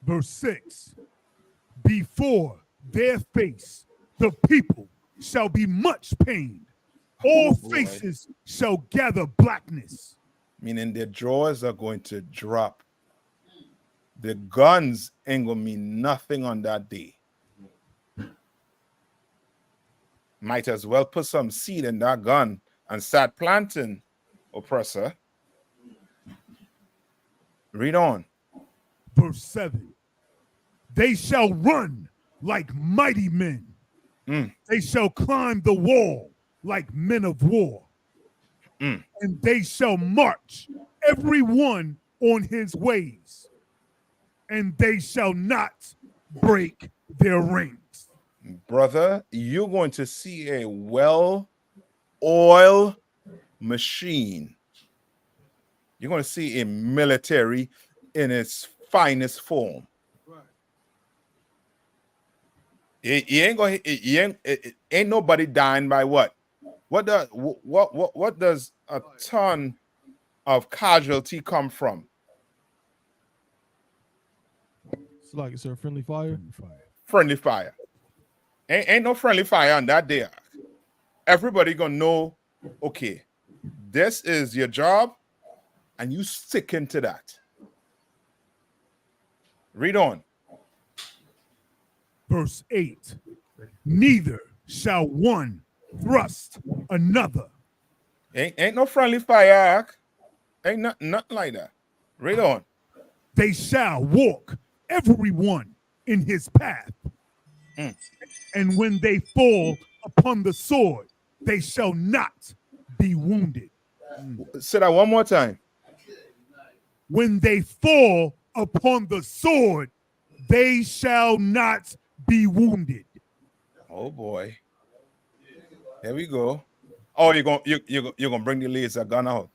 Verse 6. Before their face, the people shall be much pained. All faces shall gather blackness. Meaning their drawers are going to drop. The guns ain't gonna mean nothing on that day. Might as well put some seed in that gun and start planting, oppressor. Read on. Verse 7. They shall run like mighty men. They shall climb the wall like men of war. And they shall march every one on his ways. And they shall not break their ranks. Brother, you're going to see a well-oiled machine. You're going to see a military in its finest form. Ain't nobody dying by what? What does a ton of casualty come from? It's like, sir, friendly fire. Friendly fire. Ain't no friendly fire on that day. Everybody gonna know, okay, this is your job, and you stick into that. Read on. Verse 8. Neither shall one thrust another. Ain't no friendly fire. Ain't nothing like that. Read on. They shall walk everyone in his path. And when they fall upon the sword, they shall not be wounded. Say that one more time. When they fall upon the sword, they shall not be wounded. Oh boy. Here we go. Oh, you're gonna bring the laser gun out.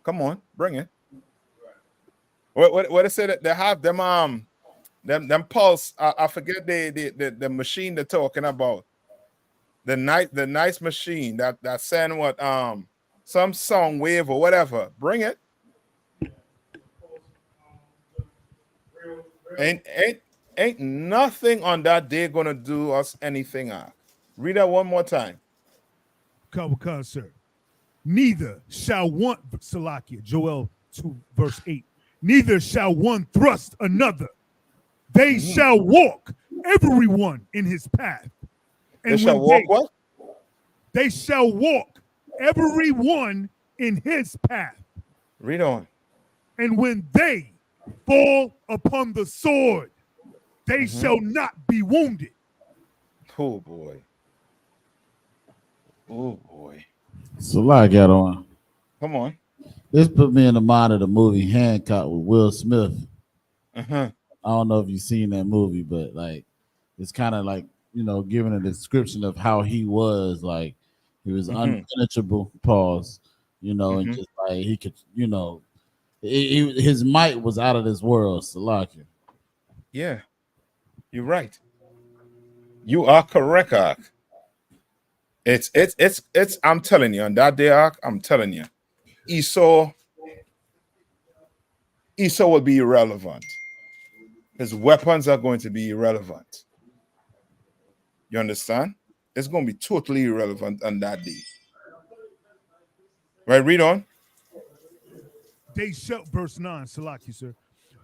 Come on, bring it. What they say that they have them pulse. I forget the machine they're talking about. The nice machine that send what some sound wave or whatever. Bring it. Ain't nothing on that day gonna do us anything. Read that one more time. Come, sir. Neither shall one, Salakia, Joel 2, verse 8. Neither shall one thrust another. They shall walk everyone in his path. And they shall walk what? They shall walk everyone in his path. Read on. And when they fall upon the sword, they shall not be wounded. Oh boy. Oh boy. So I got on. Come on. This put me in the mind of the movie Hancock with Will Smith. I don't know if you've seen that movie, but like it's kind of like, you know, giving a description of how he was. Like he was unpenetrable, pause, you know, and just like he could, you know, his might was out of this world. Salakia. Yeah, you're right. You are correct, Ark. It's I'm telling you, on that day, Ark, I'm telling you, Esau will be irrelevant. His weapons are going to be irrelevant. You understand? It's going to be totally irrelevant on that day. Right, read on. They shall, verse 9, Salaki, sir.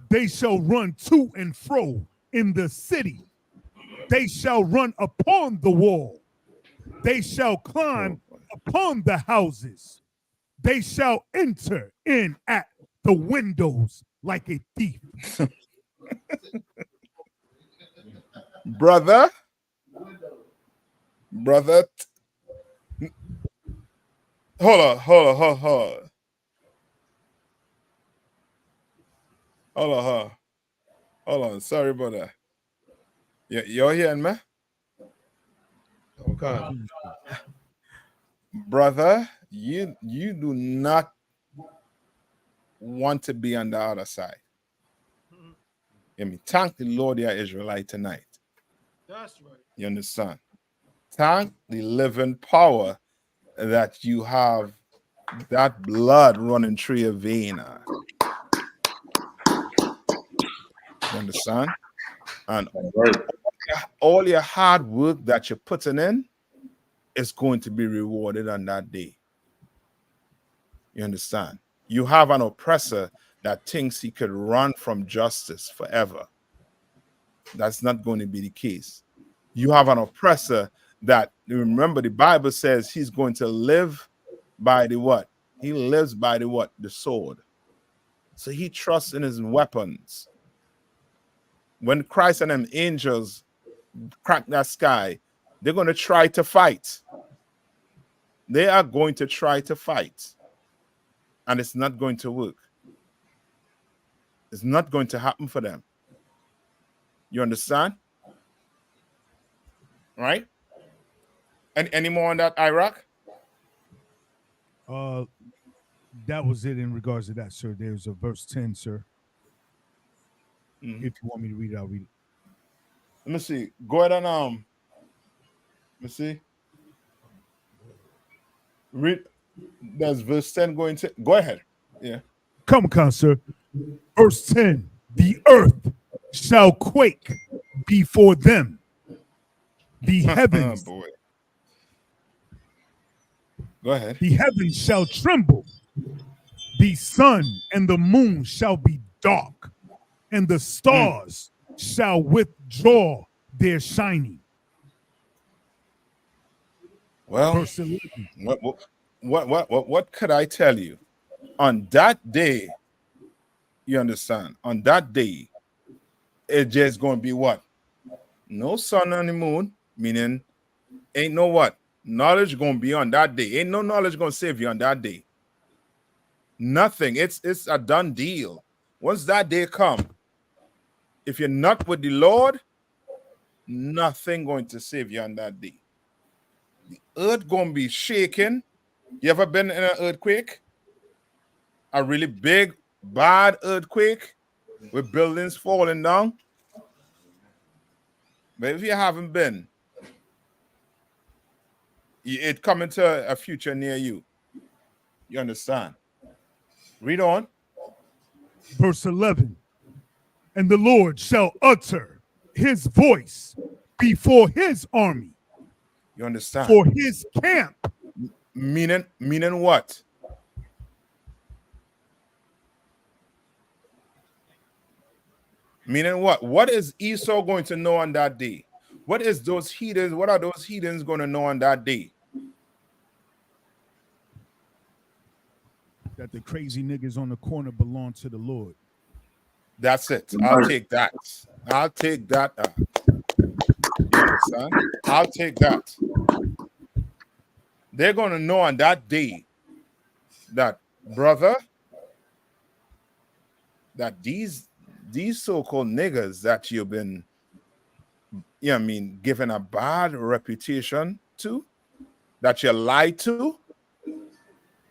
They shall run to and fro in the city. They shall run upon the wall. They shall climb upon the houses. They shall enter in at the windows like a thief. Brother. Hold on. Sorry about that. You're hearing me? Okay. brother, you do not want to be on the other side. I mean, thank the Lord you are Israelite tonight. That's right. You understand? Thank the living power that you have that blood running through your vein. You understand? And all your hard work that you're putting in is going to be rewarded on that day. You understand? You have an oppressor that thinks he could run from justice forever. That's not going to be the case. You have an oppressor that, remember, the Bible says he's going to live by the what? He lives by the what? The sword. So he trusts in his weapons. When Christ and them angels crack that sky, they're going to try to fight. They are going to try to fight. And it's not going to work. It's not going to happen for them. You understand? Right? And any more on that, Iraq? That was it in regards to that, sir. There's a verse 10, sir. If you want me to read it, I'll read it. Let me see. Go ahead and let me see. Read. There's verse 10 going to go ahead. Yeah. Come on, sir. Verse 10. The earth shall quake before them. The heavens. Oh, boy. Go ahead. The heavens shall tremble. The sun and the moon shall be dark, and the stars shall withdraw their shining. Well, what could I tell you? On that day, you understand? On that day, it's just going to be what? No sun on the moon, meaning ain't no what? Knowledge going to be on that day. Ain't no knowledge going to save you on that day. Nothing. It's a done deal. Once that day come, if you're not with the Lord, nothing going to save you on that day. The earth going to be shaking. You ever been in an earthquake? A really big, bad earthquake with buildings falling down? But if you haven't been, it coming to a future near you. You understand? Read on. Verse 11. And the Lord shall utter his voice before his army. You understand? For his camp. Meaning what? Meaning what? What is Esau going to know on that day? What are those heathens going to know on that day? That the crazy niggas on the corner belong to the Lord. That's it. I'll take that. I'll take that. You understand? I'll take that. They're going to know on that day that, brother, that these so-called niggas that you've been, given a bad reputation to, that you lied to,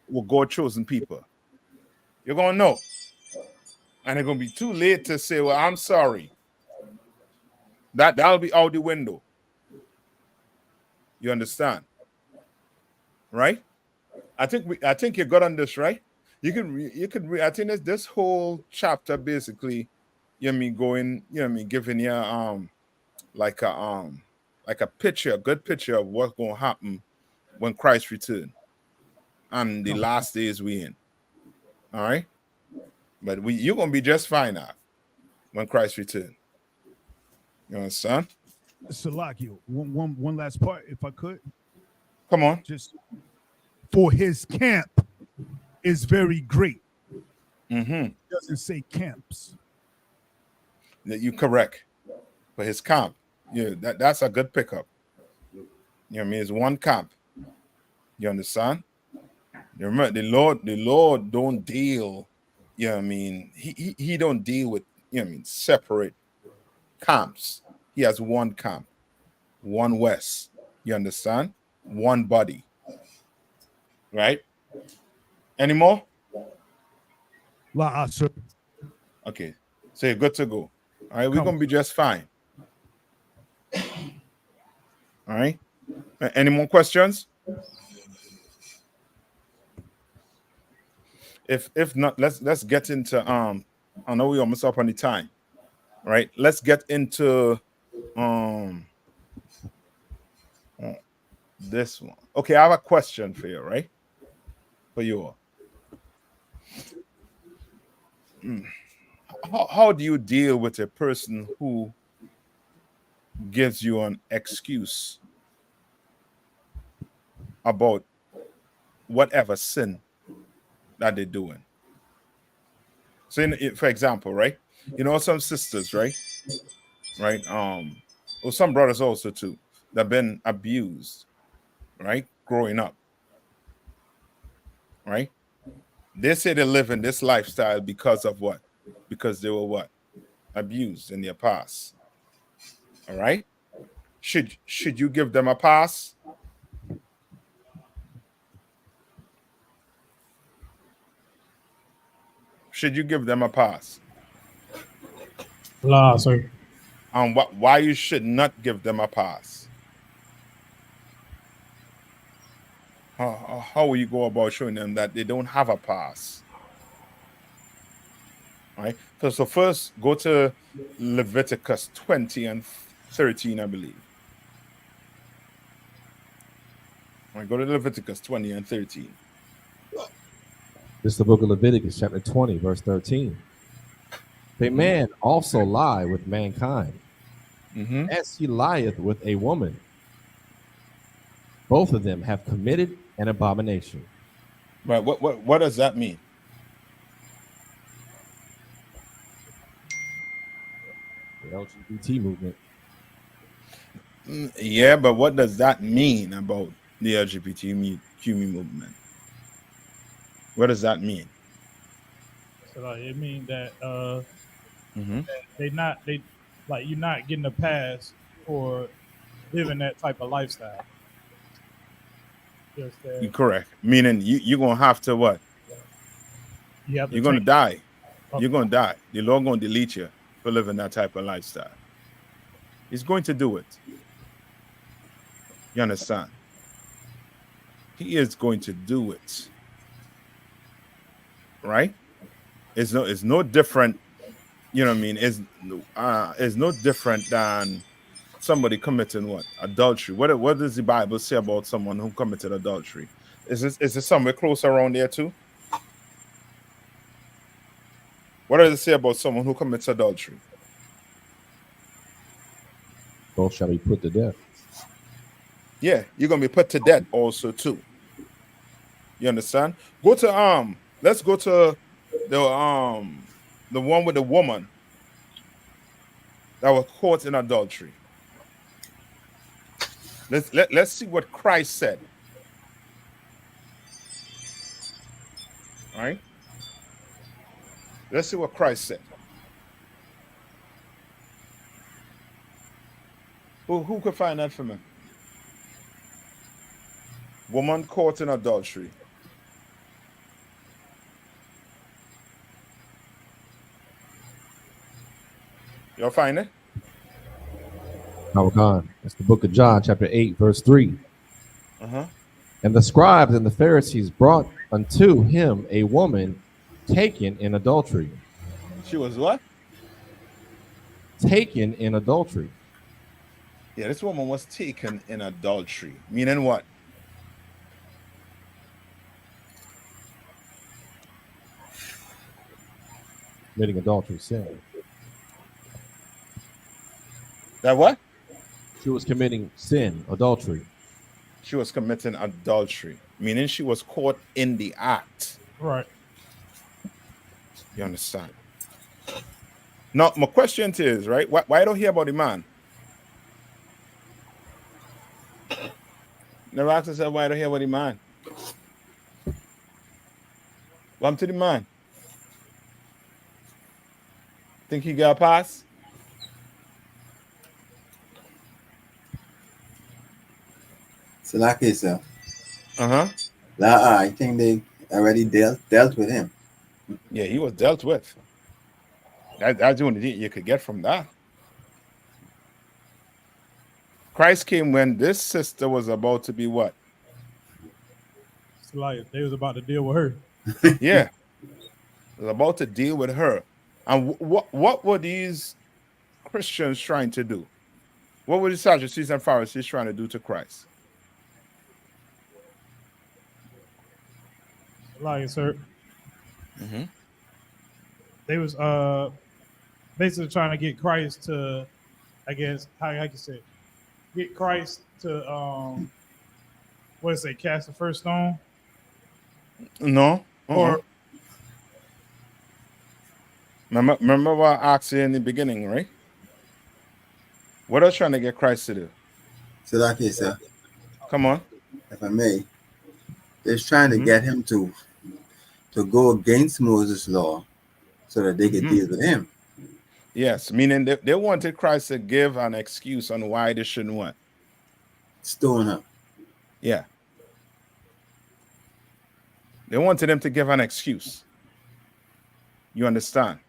will God chosen people. You're going to know. And it's going to be too late to say, well, I'm sorry. That'll be out the window. You understand? Right? I think you got on this, right? You could read. I think this whole chapter basically, giving you like a picture, a good picture of what's gonna happen when Christ return and the last days we in. All right, but you're gonna be just fine now when Christ return. You understand? Salakio, one last part, if I could. Come on. Just for his camp is very great. It doesn't say camps. You're correct. For his camp, that's a good pickup. You know what I mean? It's one camp. You understand? You remember the Lord don't deal, you know what I mean? He don't deal with, separate camps. He has one camp, one West. You understand? One body. Right? Any more? La, sir. Okay. So you're good to go. All right, we're gonna be just fine. All right. Any more questions? If not, let's get into I know we almost up on the time. Right? Let's get into this one. Okay, I have a question for you, right? For you all. How do you deal with a person who gives you an excuse about whatever sin that they're doing? So, for example, right? You know, some sisters, right? Or some brothers also too, that have been abused, right? Growing up, right? They say they live in this lifestyle because of what? Because they were what? Abused in their past. All right. Should you give them a pass? Should you give them a pass? La, sir. Why you should not give them a pass? How will you go about showing them that they don't have a pass? All right. So first, go to Leviticus 20 and 13, I believe. All right, go to Leviticus 20 and 13. This is the book of Leviticus, chapter 20, verse 13. If a man also lie with mankind, as he lieth with a woman, both of them have committed an abomination. Right. What does that mean? The LGBT movement. Yeah, but what does that mean about the LGBTQ movement? What does that mean? So like, it means that you're not getting a pass for living that type of lifestyle. Just that Correct. Meaning you're gonna have to what? You're gonna die. You're gonna die. The Lord gonna delete you for living that type of lifestyle. He's going to do it. You understand? He is going to do it. Right? It's no different. You know what I mean? It's no different than somebody committing what? Adultery. What does the Bible say about someone who committed adultery? Is this somewhere close around there too? What does it say about someone who commits adultery? Both shall be put to death. Yeah, you're gonna be put to death also too. You understand? Go to let's go to the one with the woman that was caught in adultery. Let's see what Christ said. All right? Let's see what Christ said. Who could find that for me? Woman caught in adultery. You'll find it? Khan. That's the book of John, chapter 8, verse 3. And the scribes and the Pharisees brought unto him a woman taken in adultery. She was what? Taken in adultery. Yeah, this woman was taken in adultery. Meaning what? Committing adultery, sin. That what? She was committing sin, adultery. She was committing adultery, meaning she was caught in the act. Right. You understand? Now, my question to you is, right? Why don't you hear about the man? Never asked yourself why I don't hear about the man. What happened to the man? Think he got a pass? So like this, Uh-huh. I think they already dealt with him. Yeah, he was dealt with. That's the only thing you could get from that. Christ came when this sister was about to be what? It's like they was about to deal with her. Yeah, was about to deal with her. And what were these Christians trying to do? What were the Sadducees and Pharisees trying to do to Christ? Like, sir, Mm-hmm. they was basically trying to get Christ to, I guess, how I can say, get Christ to what is it, cast the first stone? No. Or Remember what I asked you in the beginning, right? What are you trying to get Christ to do? So that case, sir, Come on. if I may, they're trying to Mm-hmm. get him to go against Moses' law so that they could Mm-hmm. deal with him. Yes, meaning they wanted Christ to give an excuse on why they shouldn't what? Stone her. Yeah. They wanted him to give an excuse. You understand?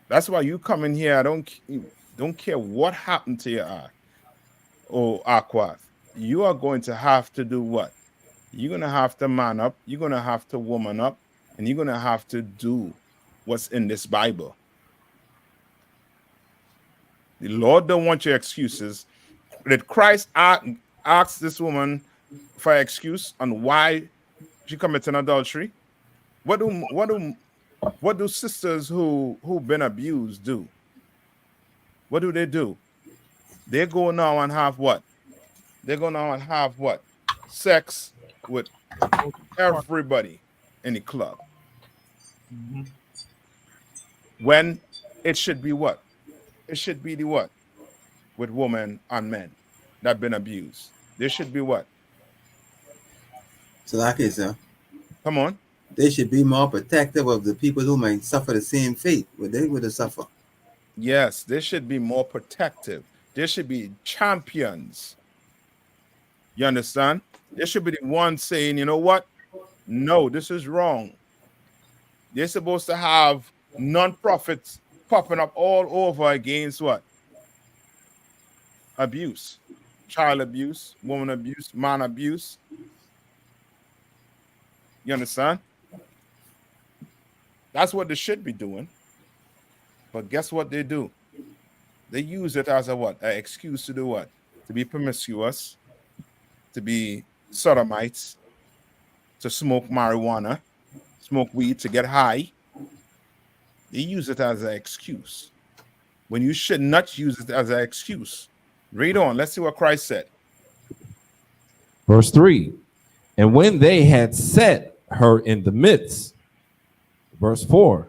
That's why you come in here. I don't care what happened to your eye or Aquath. You are going to have to do what? You're going to have to man up. You're going to have to woman up. And you're going to have to do what's in this Bible. The Lord don't want your excuses. Did Christ ask this woman for an excuse on why she committed adultery? What do sisters who've been abused do? What do? They go now and have what? They go now and have what? Sex with everybody in the club. mm-hmm. When it should be what? It should be the what? With women and men that have been abused. There should be what? So that case, sir, Come on. they should be more protective of the people who might suffer the same fate what they would have suffered. Yes, they should be more protective. There should be champions. You understand? There should be the one saying, you know what? No, this is wrong. They're supposed to have non-profits popping up all over against what? Abuse, child abuse, woman abuse, man abuse. You understand? That's what they should be doing. But guess what they do? They use it as a what? An excuse to do what? To be promiscuous, to be sodomites, to smoke marijuana, smoke weed, to get high. They use it as an excuse when you should not use it as an excuse. Read on. Let's see what Christ said. Verse 3. And when they had set her in the midst, verse 4,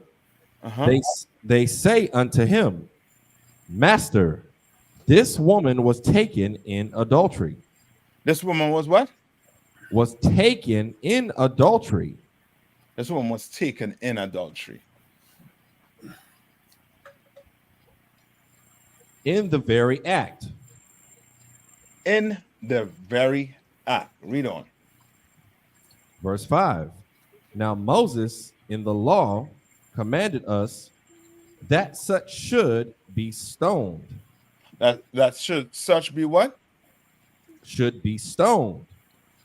they say unto him, Master, this woman was taken in adultery. This woman was what? Was taken in adultery. This woman was taken in adultery. In the very act. In the very act. Read on. Verse 5. Now Moses in the law commanded us that such should be stoned. That should such be what? Should be stoned.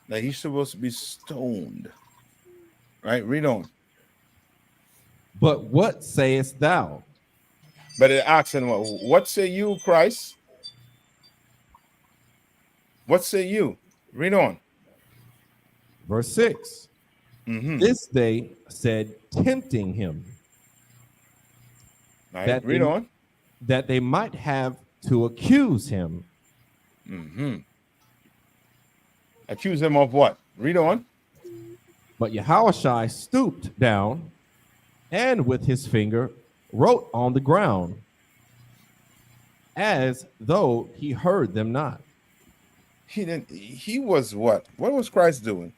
That he's supposed to be stoned. Right? Read on. But what sayest thou? But it asks him, what say you, Christ? What say you? Read on. Verse 6. This they said, tempting him. Right. That read on. That they might have to accuse him. Accuse him of what? Read on. But Yahushua stooped down and with his finger wrote on the ground as though he heard them not. He didn't. He was what? What was Christ doing?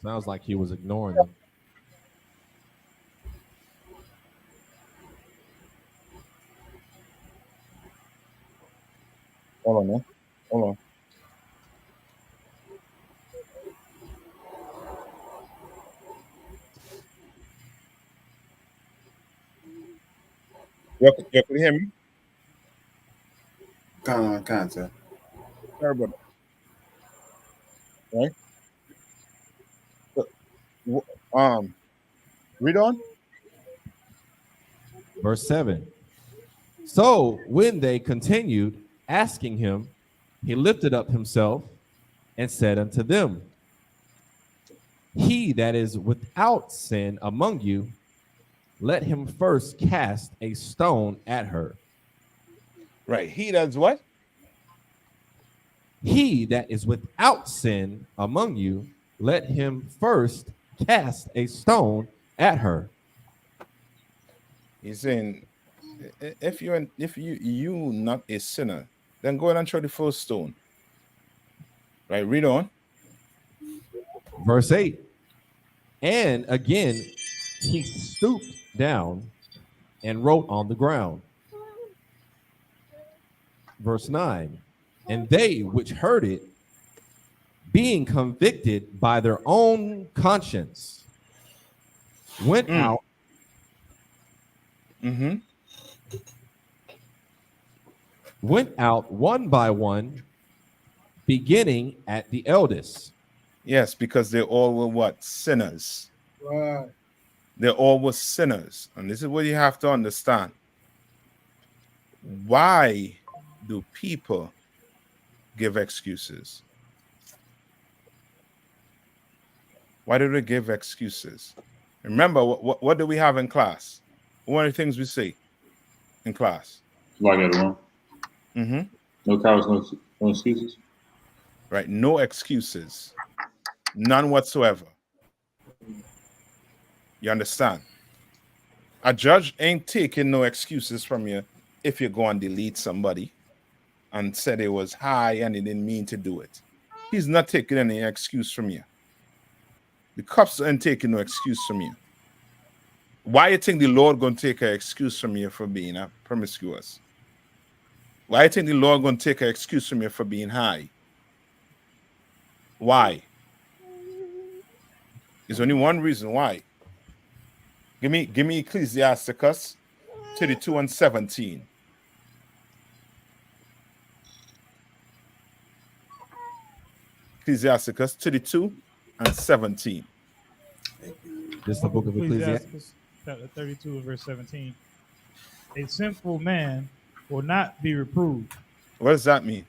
Sounds like he was ignoring them. Hold on, man. Hold on. You can hear me? Can't, sir. Sorry about that. Right? Read on. Verse 7. So when they continued asking him, he lifted up himself and said unto them, He that is without sin among you, let him first cast a stone at her. Right. He does what? He that is without sin among you, let him first cast a stone at her. He's saying, if you not a sinner, then go ahead and throw the first stone. Right. Read on. Verse 8. And again, he stooped down and wrote on the ground. Verse 9. And they which heard it, being convicted by their own conscience, went out. Went out one by one, beginning at the eldest. Yes, because they all were what? Sinners. Right. They all were sinners. And this is what you have to understand. Why do people give excuses? Why do they give excuses? Remember, what do we have in class? One of the things we say in class. Like at wrong. No cowards, no excuses. Right. No excuses. None whatsoever. You understand? A judge ain't taking no excuses from you if you go and delete somebody and said it was high and he didn't mean to do it. He's not taking any excuse from you. The cops ain't taking no excuse from you. Why you think the Lord gonna take an excuse from you for being promiscuous? Why you think the Lord gonna take an excuse from you for being high? Why? There's only one reason why. Give me Ecclesiasticus 32 and 17. Ecclesiasticus 32 and 17. This is the book of Ecclesiasticus chapter 32 verse 17. A sinful man will not be reproved. What does that mean?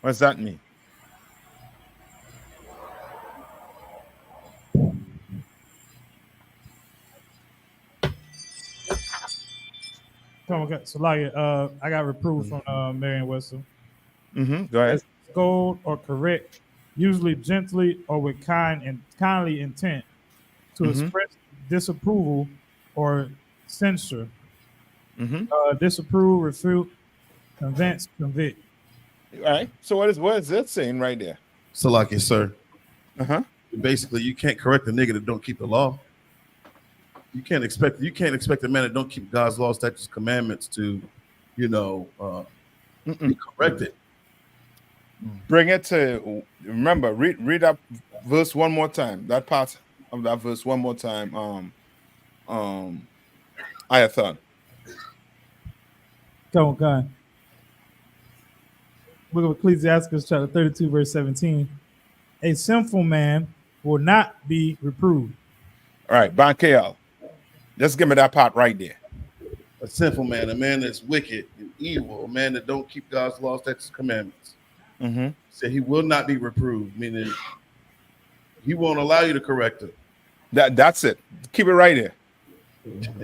What does that mean? So like I got reproved from Merriam-Webster. Go ahead. Scold or correct, usually gently or with kindly intent, to express disapproval or censure. Disapprove, refute, convince, convict. All right. So what is that saying right there? Salaki, sir. Basically, you can't correct a nigga that don't keep the law. You can't expect a man that don't keep God's law, statutes, commandments to, be corrected. Bring it to remember. Read that verse one more time. That part of that verse one more time. Ayathon. Come on. Book of Ecclesiasticus chapter 32 verse 17. A sinful man will not be reproved. All right, Bankel. Just give me that part right there. A sinful man, a man that's wicked and evil, a man that don't keep God's law, statutes, commandments. Said he will not be reproved, meaning he won't allow you to correct him. That's it. Keep it right there.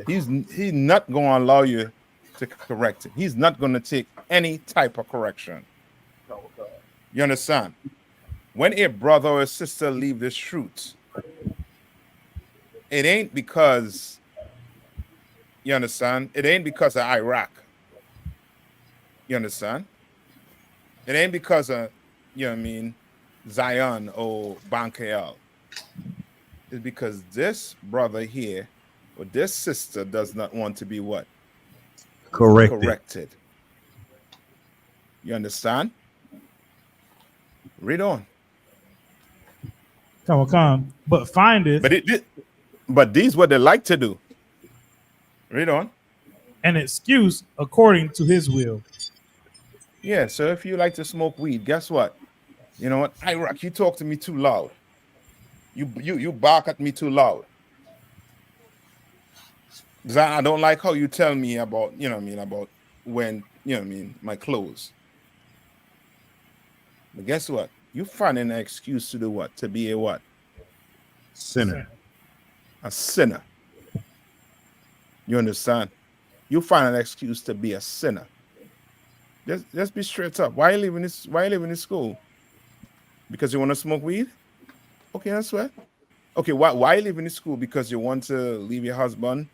He's not going to allow you to correct him. He's not going to take any type of correction. You understand? When a brother or a sister leave this truth, it ain't because, you understand? It ain't because of Iraq. You understand? It ain't because of, Zion or Bankael. It's because this brother here But this sister does not want to be what? Corrected. You understand? Read on. Come. But findeth But these what they like to do. Read on. an excuse according to his will. Yeah, so if you like to smoke weed, guess what? You know what? Iraq, you talk to me too loud. You bark at me too loud. Because I don't like how you tell me about, you know what I mean, about when, you know what I mean, my clothes. But guess what? You find an excuse to do what? To be a what? Sinner. A sinner. You understand? You find an excuse to be a sinner. Let's be straight up. Why are you leaving this school? Because you want to smoke weed? Okay, that's right. Okay, why are you leaving this school? Because you want to leave your husband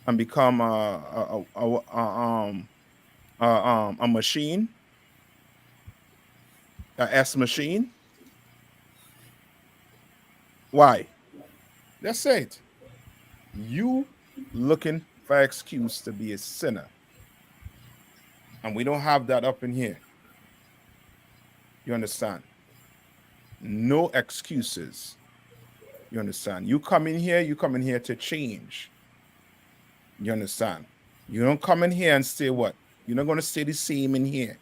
and become a machine, a S machine? Why? That's it. You looking for excuse to be a sinner, and we don't have that up in here. You understand? No excuses. You understand? You come in here to change. You understand? You don't come in here and stay what? You're not going to stay the same in here.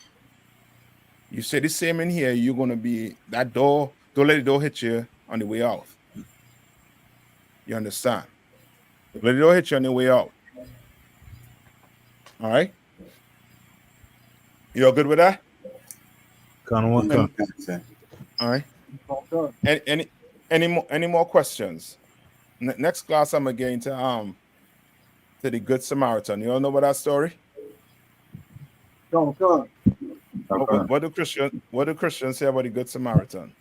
You stay the same in here, you're going to be that door. Don't let the door hit you on the way out. You understand? Don't let the door hit you on the way out. All right? You all good with that? All right. Any more questions? Next class, I'm going to the Good Samaritan. You all know about that story? What do Christians say about the Good Samaritan?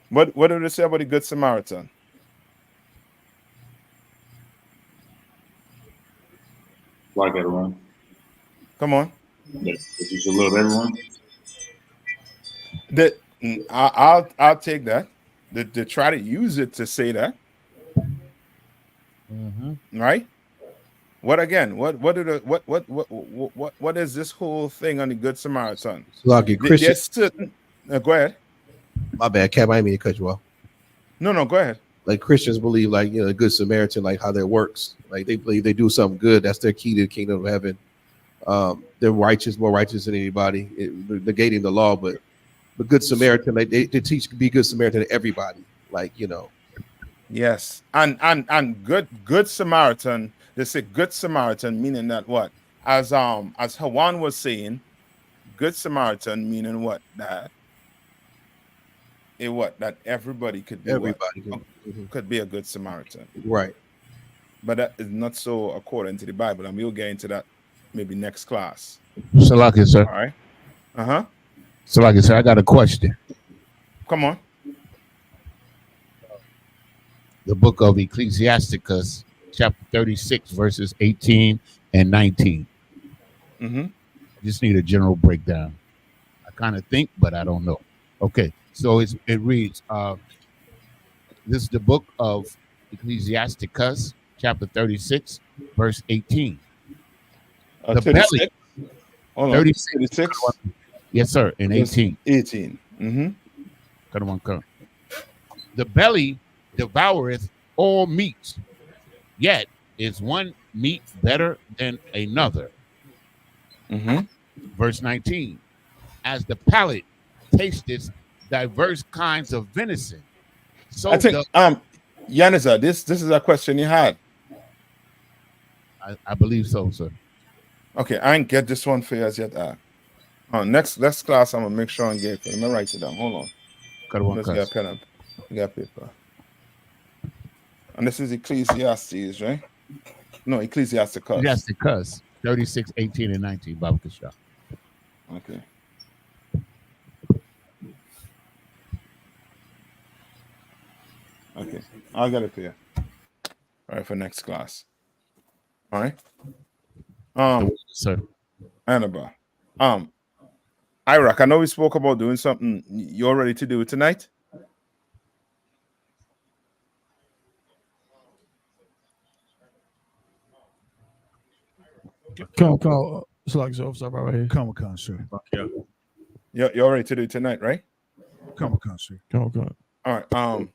What do they say about the Good Samaritan? Like everyone. Come on. Yes, you should love everyone. I'll take that. They try to use it to say that. Right? What again? What is this whole thing on the Good Samaritan? Lucky Christian. Go ahead. My bad, Cap. I didn't mean to cut you off. No, go ahead. Like Christians believe, like, you know, the Good Samaritan, like how that works. Like they believe they do something good. That's their key to the kingdom of heaven. They're righteous, more righteous than anybody, negating the law. But Good Samaritan, like they teach be Good Samaritan to everybody. Like, you know. Yes, and good Samaritan. They say Good Samaritan, meaning that what? As Hawan was saying, Good Samaritan meaning what? That everybody could be could be a Good Samaritan. Right. But that is not so according to the Bible, and we'll get into that maybe next class. Salaki, sir. All right. Salaki, sir, I got a question. Come on. The book of Ecclesiasticus, chapter 36, verses 18 and 19. Mm-hmm. Just need a general breakdown. I kind of think, but I don't know. Okay, so it reads, this is the book of Ecclesiasticus, chapter 36, verse 18. The 36? belly. Hold on. 36? Yes, sir, and 18. 18. Mm-hmm. Come. The belly devoureth all meats, yet is one meat better than another. Mm-hmm. Verse 19. As the palate tasteth diverse kinds of venison, so I think Yaniza, this is a question you had. I believe so, sir. Okay, I ain't get this one for you as yet. Next class, I'm gonna make sure and get it. Let me write it down. Hold on. Let's get a pen and get paper. And this is Ecclesiastes, right? No, Ecclesiasticus. Ecclesiasticus 36, 18, and 19. Baba Kasha. Okay. Okay, I'll get it for you. All right, for next class. All right. Sir. Annabelle. Iraq, I know we spoke about doing something. You're ready to do it tonight? Come. It's like so. Sorry, right here. Come, sir. Yeah. You're ready to do it tonight, right? Come, sir. Come. All right.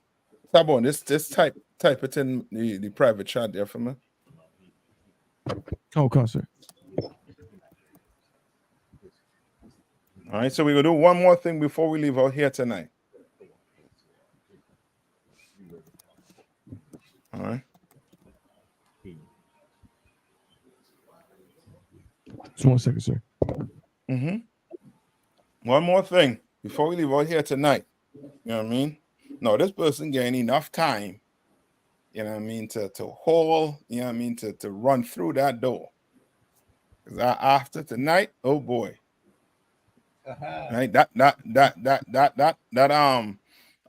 Tabon, this type it in the private chat there for me. Come, sir. All right, so we're gonna do one more thing before we leave out here tonight. All right. Just 1 second, sir. One more thing before we leave out here tonight. You know what I mean? No, this person getting enough time, you know what I mean, to haul, you know what I mean, to run through that door. Because after tonight, oh boy. Right, that I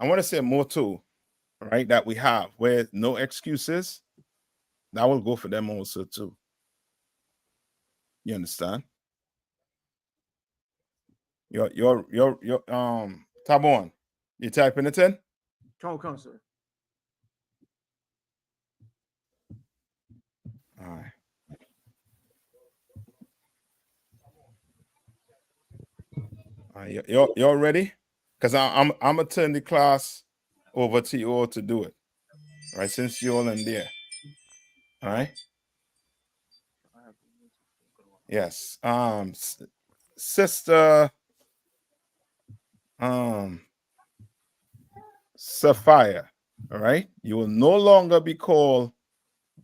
want to say more too, right? That we have where no excuses, that will go for them also too. You understand? You're Tabon, you typing it in? Come, sir. All right. You're ready? Because I'm gonna turn the class over to you all to do it. All right, since you're all in there. All right. Yes. Sister Sapphire. All right. You will no longer be called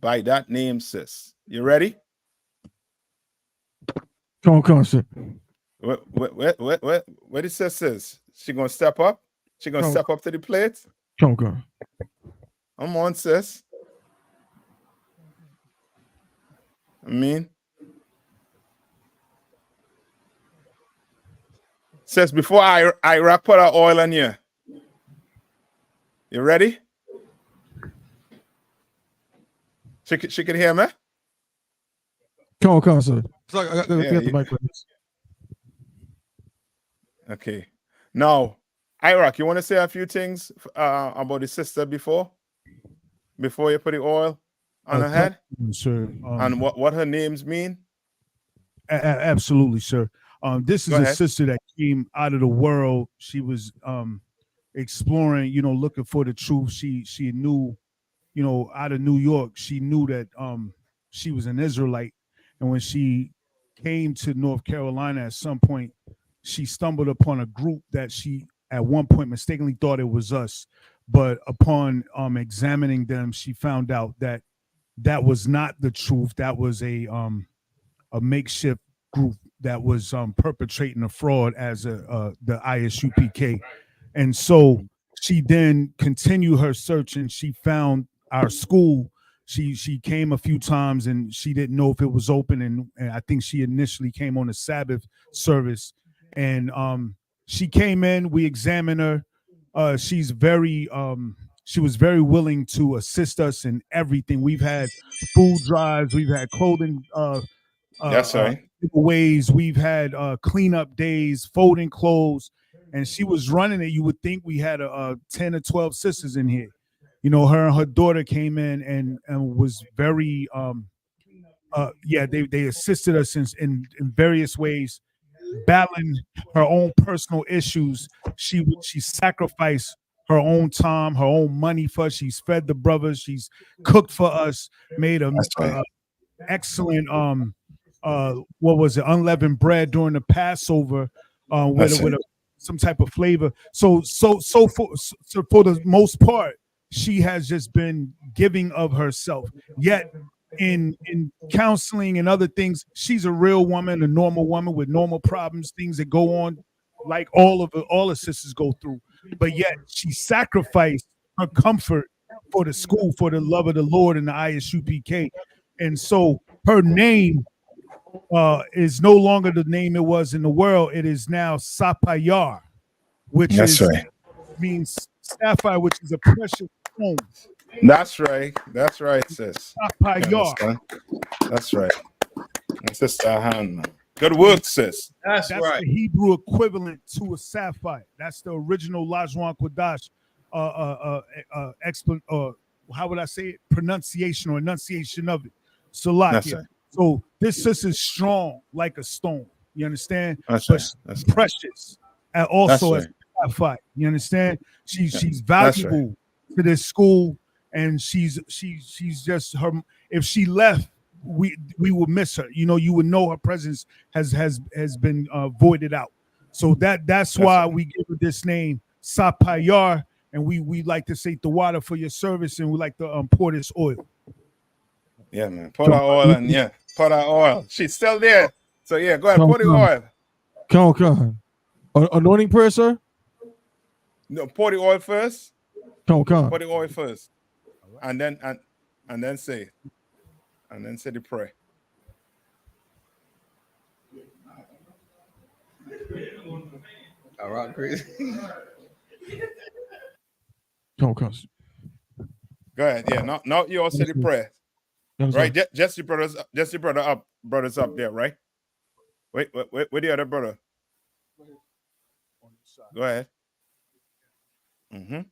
by that name, sis. You ready? Come, sir. What the sis is? She gonna step up? She gonna step up to the plate? Come. Come on, sis. I mean, sis, before I put our oil on you. You ready? She can hear me? Come, sir. It's like I got the mic for this. Okay. Now, Iraq, you want to say a few things about the sister before you put the oil on her head? Sir. And what her names mean? Absolutely, sir. This is Go a ahead. sister that came out of the world. She was exploring, looking for the truth. She knew, out of New York, she knew that she was an Israelite. And when she came to North Carolina at some point, she stumbled upon a group that she at one point mistakenly thought it was us. But upon examining them, she found out that that was not the truth. That was a makeshift group that was perpetrating a fraud as the I.S.U.P.K. And so she then continued her search and she found our school. She came a few times and she didn't know if it was open. And I think she initially came on a Sabbath service. And she came in, we examined her. She was very willing to assist us in everything. We've had food drives, we've had clothing That's right. giveaways, we've had cleanup days, folding clothes, and she was running it. You would think we had 10 or 12 sisters in here. Her and her daughter came in and was very they assisted us in various ways, battling her own personal issues. She sacrificed her own time, her own money for us. She's fed the brothers, she's cooked for us, made a excellent what was it, unleavened bread during the Passover with some type of flavor. So for the most part, she has just been giving of herself. Yet in counseling and other things, she's a real woman, a normal woman with normal problems, things that go on like all the sisters go through. But yet she sacrificed her comfort for the school, for the love of the Lord and the I.S.U.P.K. And so her name is no longer the name it was in the world. It is now Sapphire, which means sapphire, which is a precious stone. That's right, sis. Sapphire. That's right. Sister Hannah. Good work, sis. That's right. the Hebrew equivalent to a sapphire. That's the original Lajwan Kodash how would I say it? Pronunciation or enunciation of it. That's Salakia. right. So this sis is strong like a stone. You understand? That's But right. she's That's right. precious. And also That's as a sapphire. You understand? She's That's valuable to this school, and she's just her. If she left, we would miss her. You know, you would know her presence has been voided out. So that's why we give her this name, Sapayar, and we like to say the water for your service, and we like to pour this oil. Yeah, man. Pour that oil and pour that oil. She's still there. So yeah, go ahead, pour the oil. Come on. Anointing prayer, sir? No, pour the oil first. Come on. Pour the oil first. And then say. And then say the prayer. All right, crazy. Come on. Go ahead. Yeah. Now you all say the prayer. Right? Just your brothers up there, right? Wait, where the other brother? Go ahead. Mm-hmm.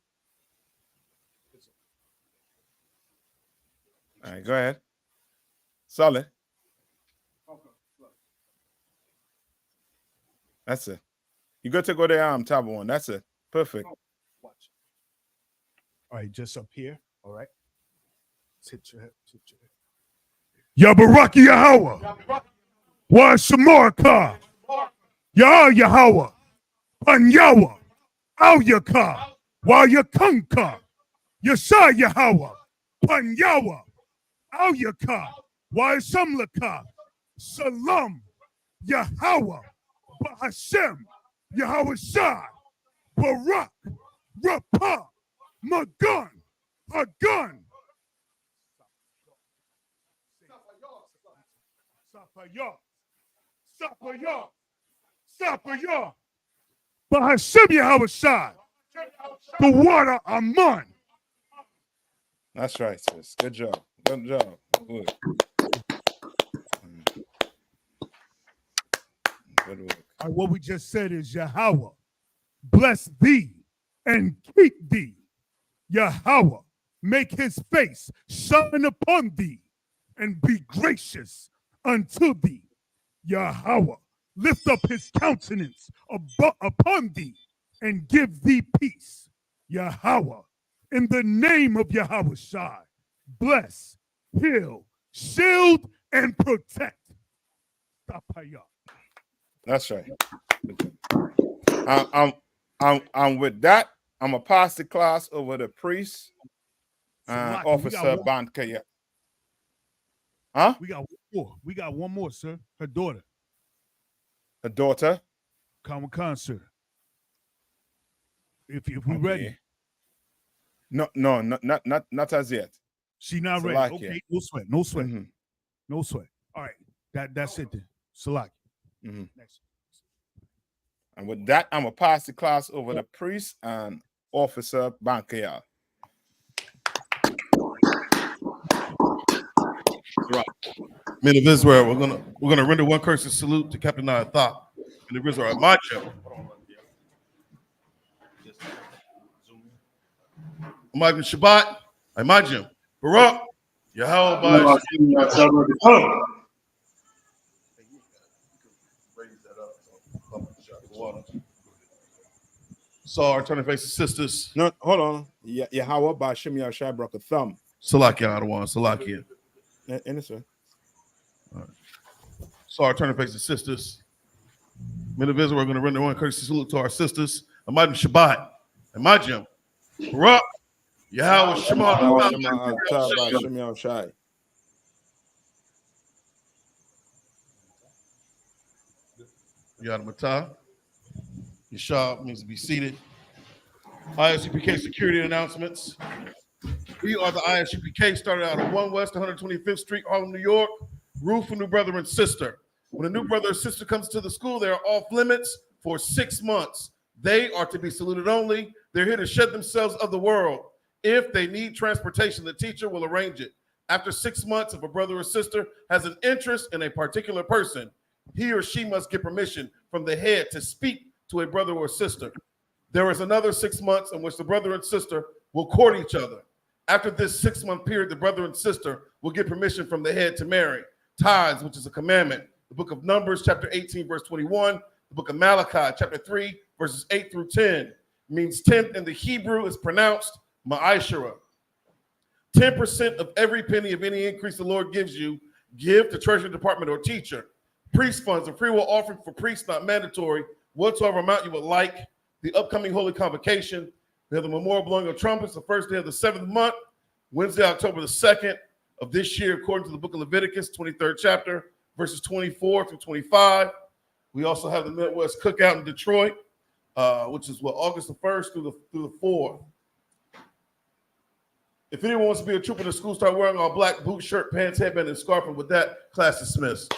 All right, go ahead. Solid. That's it. You got to go there, tab one. That's it. Perfect. Watch. All right, just up here. All right. Sit your head. Yabaraki Yahweh. Wa Shamarka. Ya Yahweh. Panyawa. Al Yaka. Wa Yakanka. Yasha Yahweh. Panyawa. Al Yaka. Wa Shamlaka. Shalom. Yahweh. Bahashem. Yahweh Shai. Barak. Rapa. Magan. Hagan. Sapaya. Bahashem Yahweh Shai. The water Aman. That's right, sis. Good job. Good job. Good. Good work. All right, what we just said is Yahweh, bless thee and keep thee. Yahweh, make his face shine upon thee and be gracious unto thee. Yahweh, lift up his countenance upon thee and give thee peace. Yahweh, in the name of Yahweh Shai, bless, heal, shield, and protect. That's right. I'm with that. I'm gonna pass the class over to priest and Officer Bankaya. Huh? We got one more. We got one more, sir. Her daughter. Her daughter? Khan, sir. If we ready. No, not as yet. She not ready. Salakia. Okay, no sweat. Mm-hmm. No sweat. All right. That's it then. Salaki. Mm-hmm. And with that, I'm gonna pass the class over to priest and Officer Bankaya. Right. Men of Israel, we're gonna render one courteous salute to Captain I.S.U.P.K. Men of Israel, Majim. Imagine Shabbat, Imagine Barak, Yahweh. So our turning faces sisters. No, hold on. Yahweh Bashim Yashai broke a thumb. Salakia Adawan, Salakia. In this way. Right. So our turning faces sisters. Men of Israel, we're going to render one courtesy salute to our sisters. Imagine Shabbat. Imagine Barak, Yahweh Shema. Yadamata. Yashab means to be seated. I.S.U.P.K security announcements. We are the I.S.U.P.K, started out at 1 West 125th Street, Harlem, New York. Roof for new brother and sister. When a new brother or sister comes to the school, they are off limits for 6 months. They are to be saluted only. They're here to shed themselves of the world. If they need transportation, the teacher will arrange it. After 6 months, if a brother or sister has an interest in a particular person, he or she must get permission from the head to speak to a brother or sister. There is another 6 months in which the brother and sister will court each other. After this 6-month period, the brother and sister will get permission from the head to marry. Tithes, which is a commandment. The book of Numbers, chapter 18, verse 21. The book of Malachi, chapter 3, verses 8 through 10. Means 10th in the Hebrew is pronounced ma'ashara. 10% of every penny of any increase the Lord gives you, give to treasury department or teacher. Priest funds, a free will offering for priests, not mandatory, whatsoever amount you would like. The upcoming Holy Convocation. We have the memorial blowing of trumpets, the first day of the 7th month, Wednesday, October the 2nd of this year, according to the book of Leviticus, 23rd chapter, verses 24 through 25. We also have the Midwest Cookout in Detroit, which is August the 1st through the 4th. If anyone wants to be a trooper in the school, start wearing all black, boot, shirt, pants, headband, and scarf. And with that, class dismissed.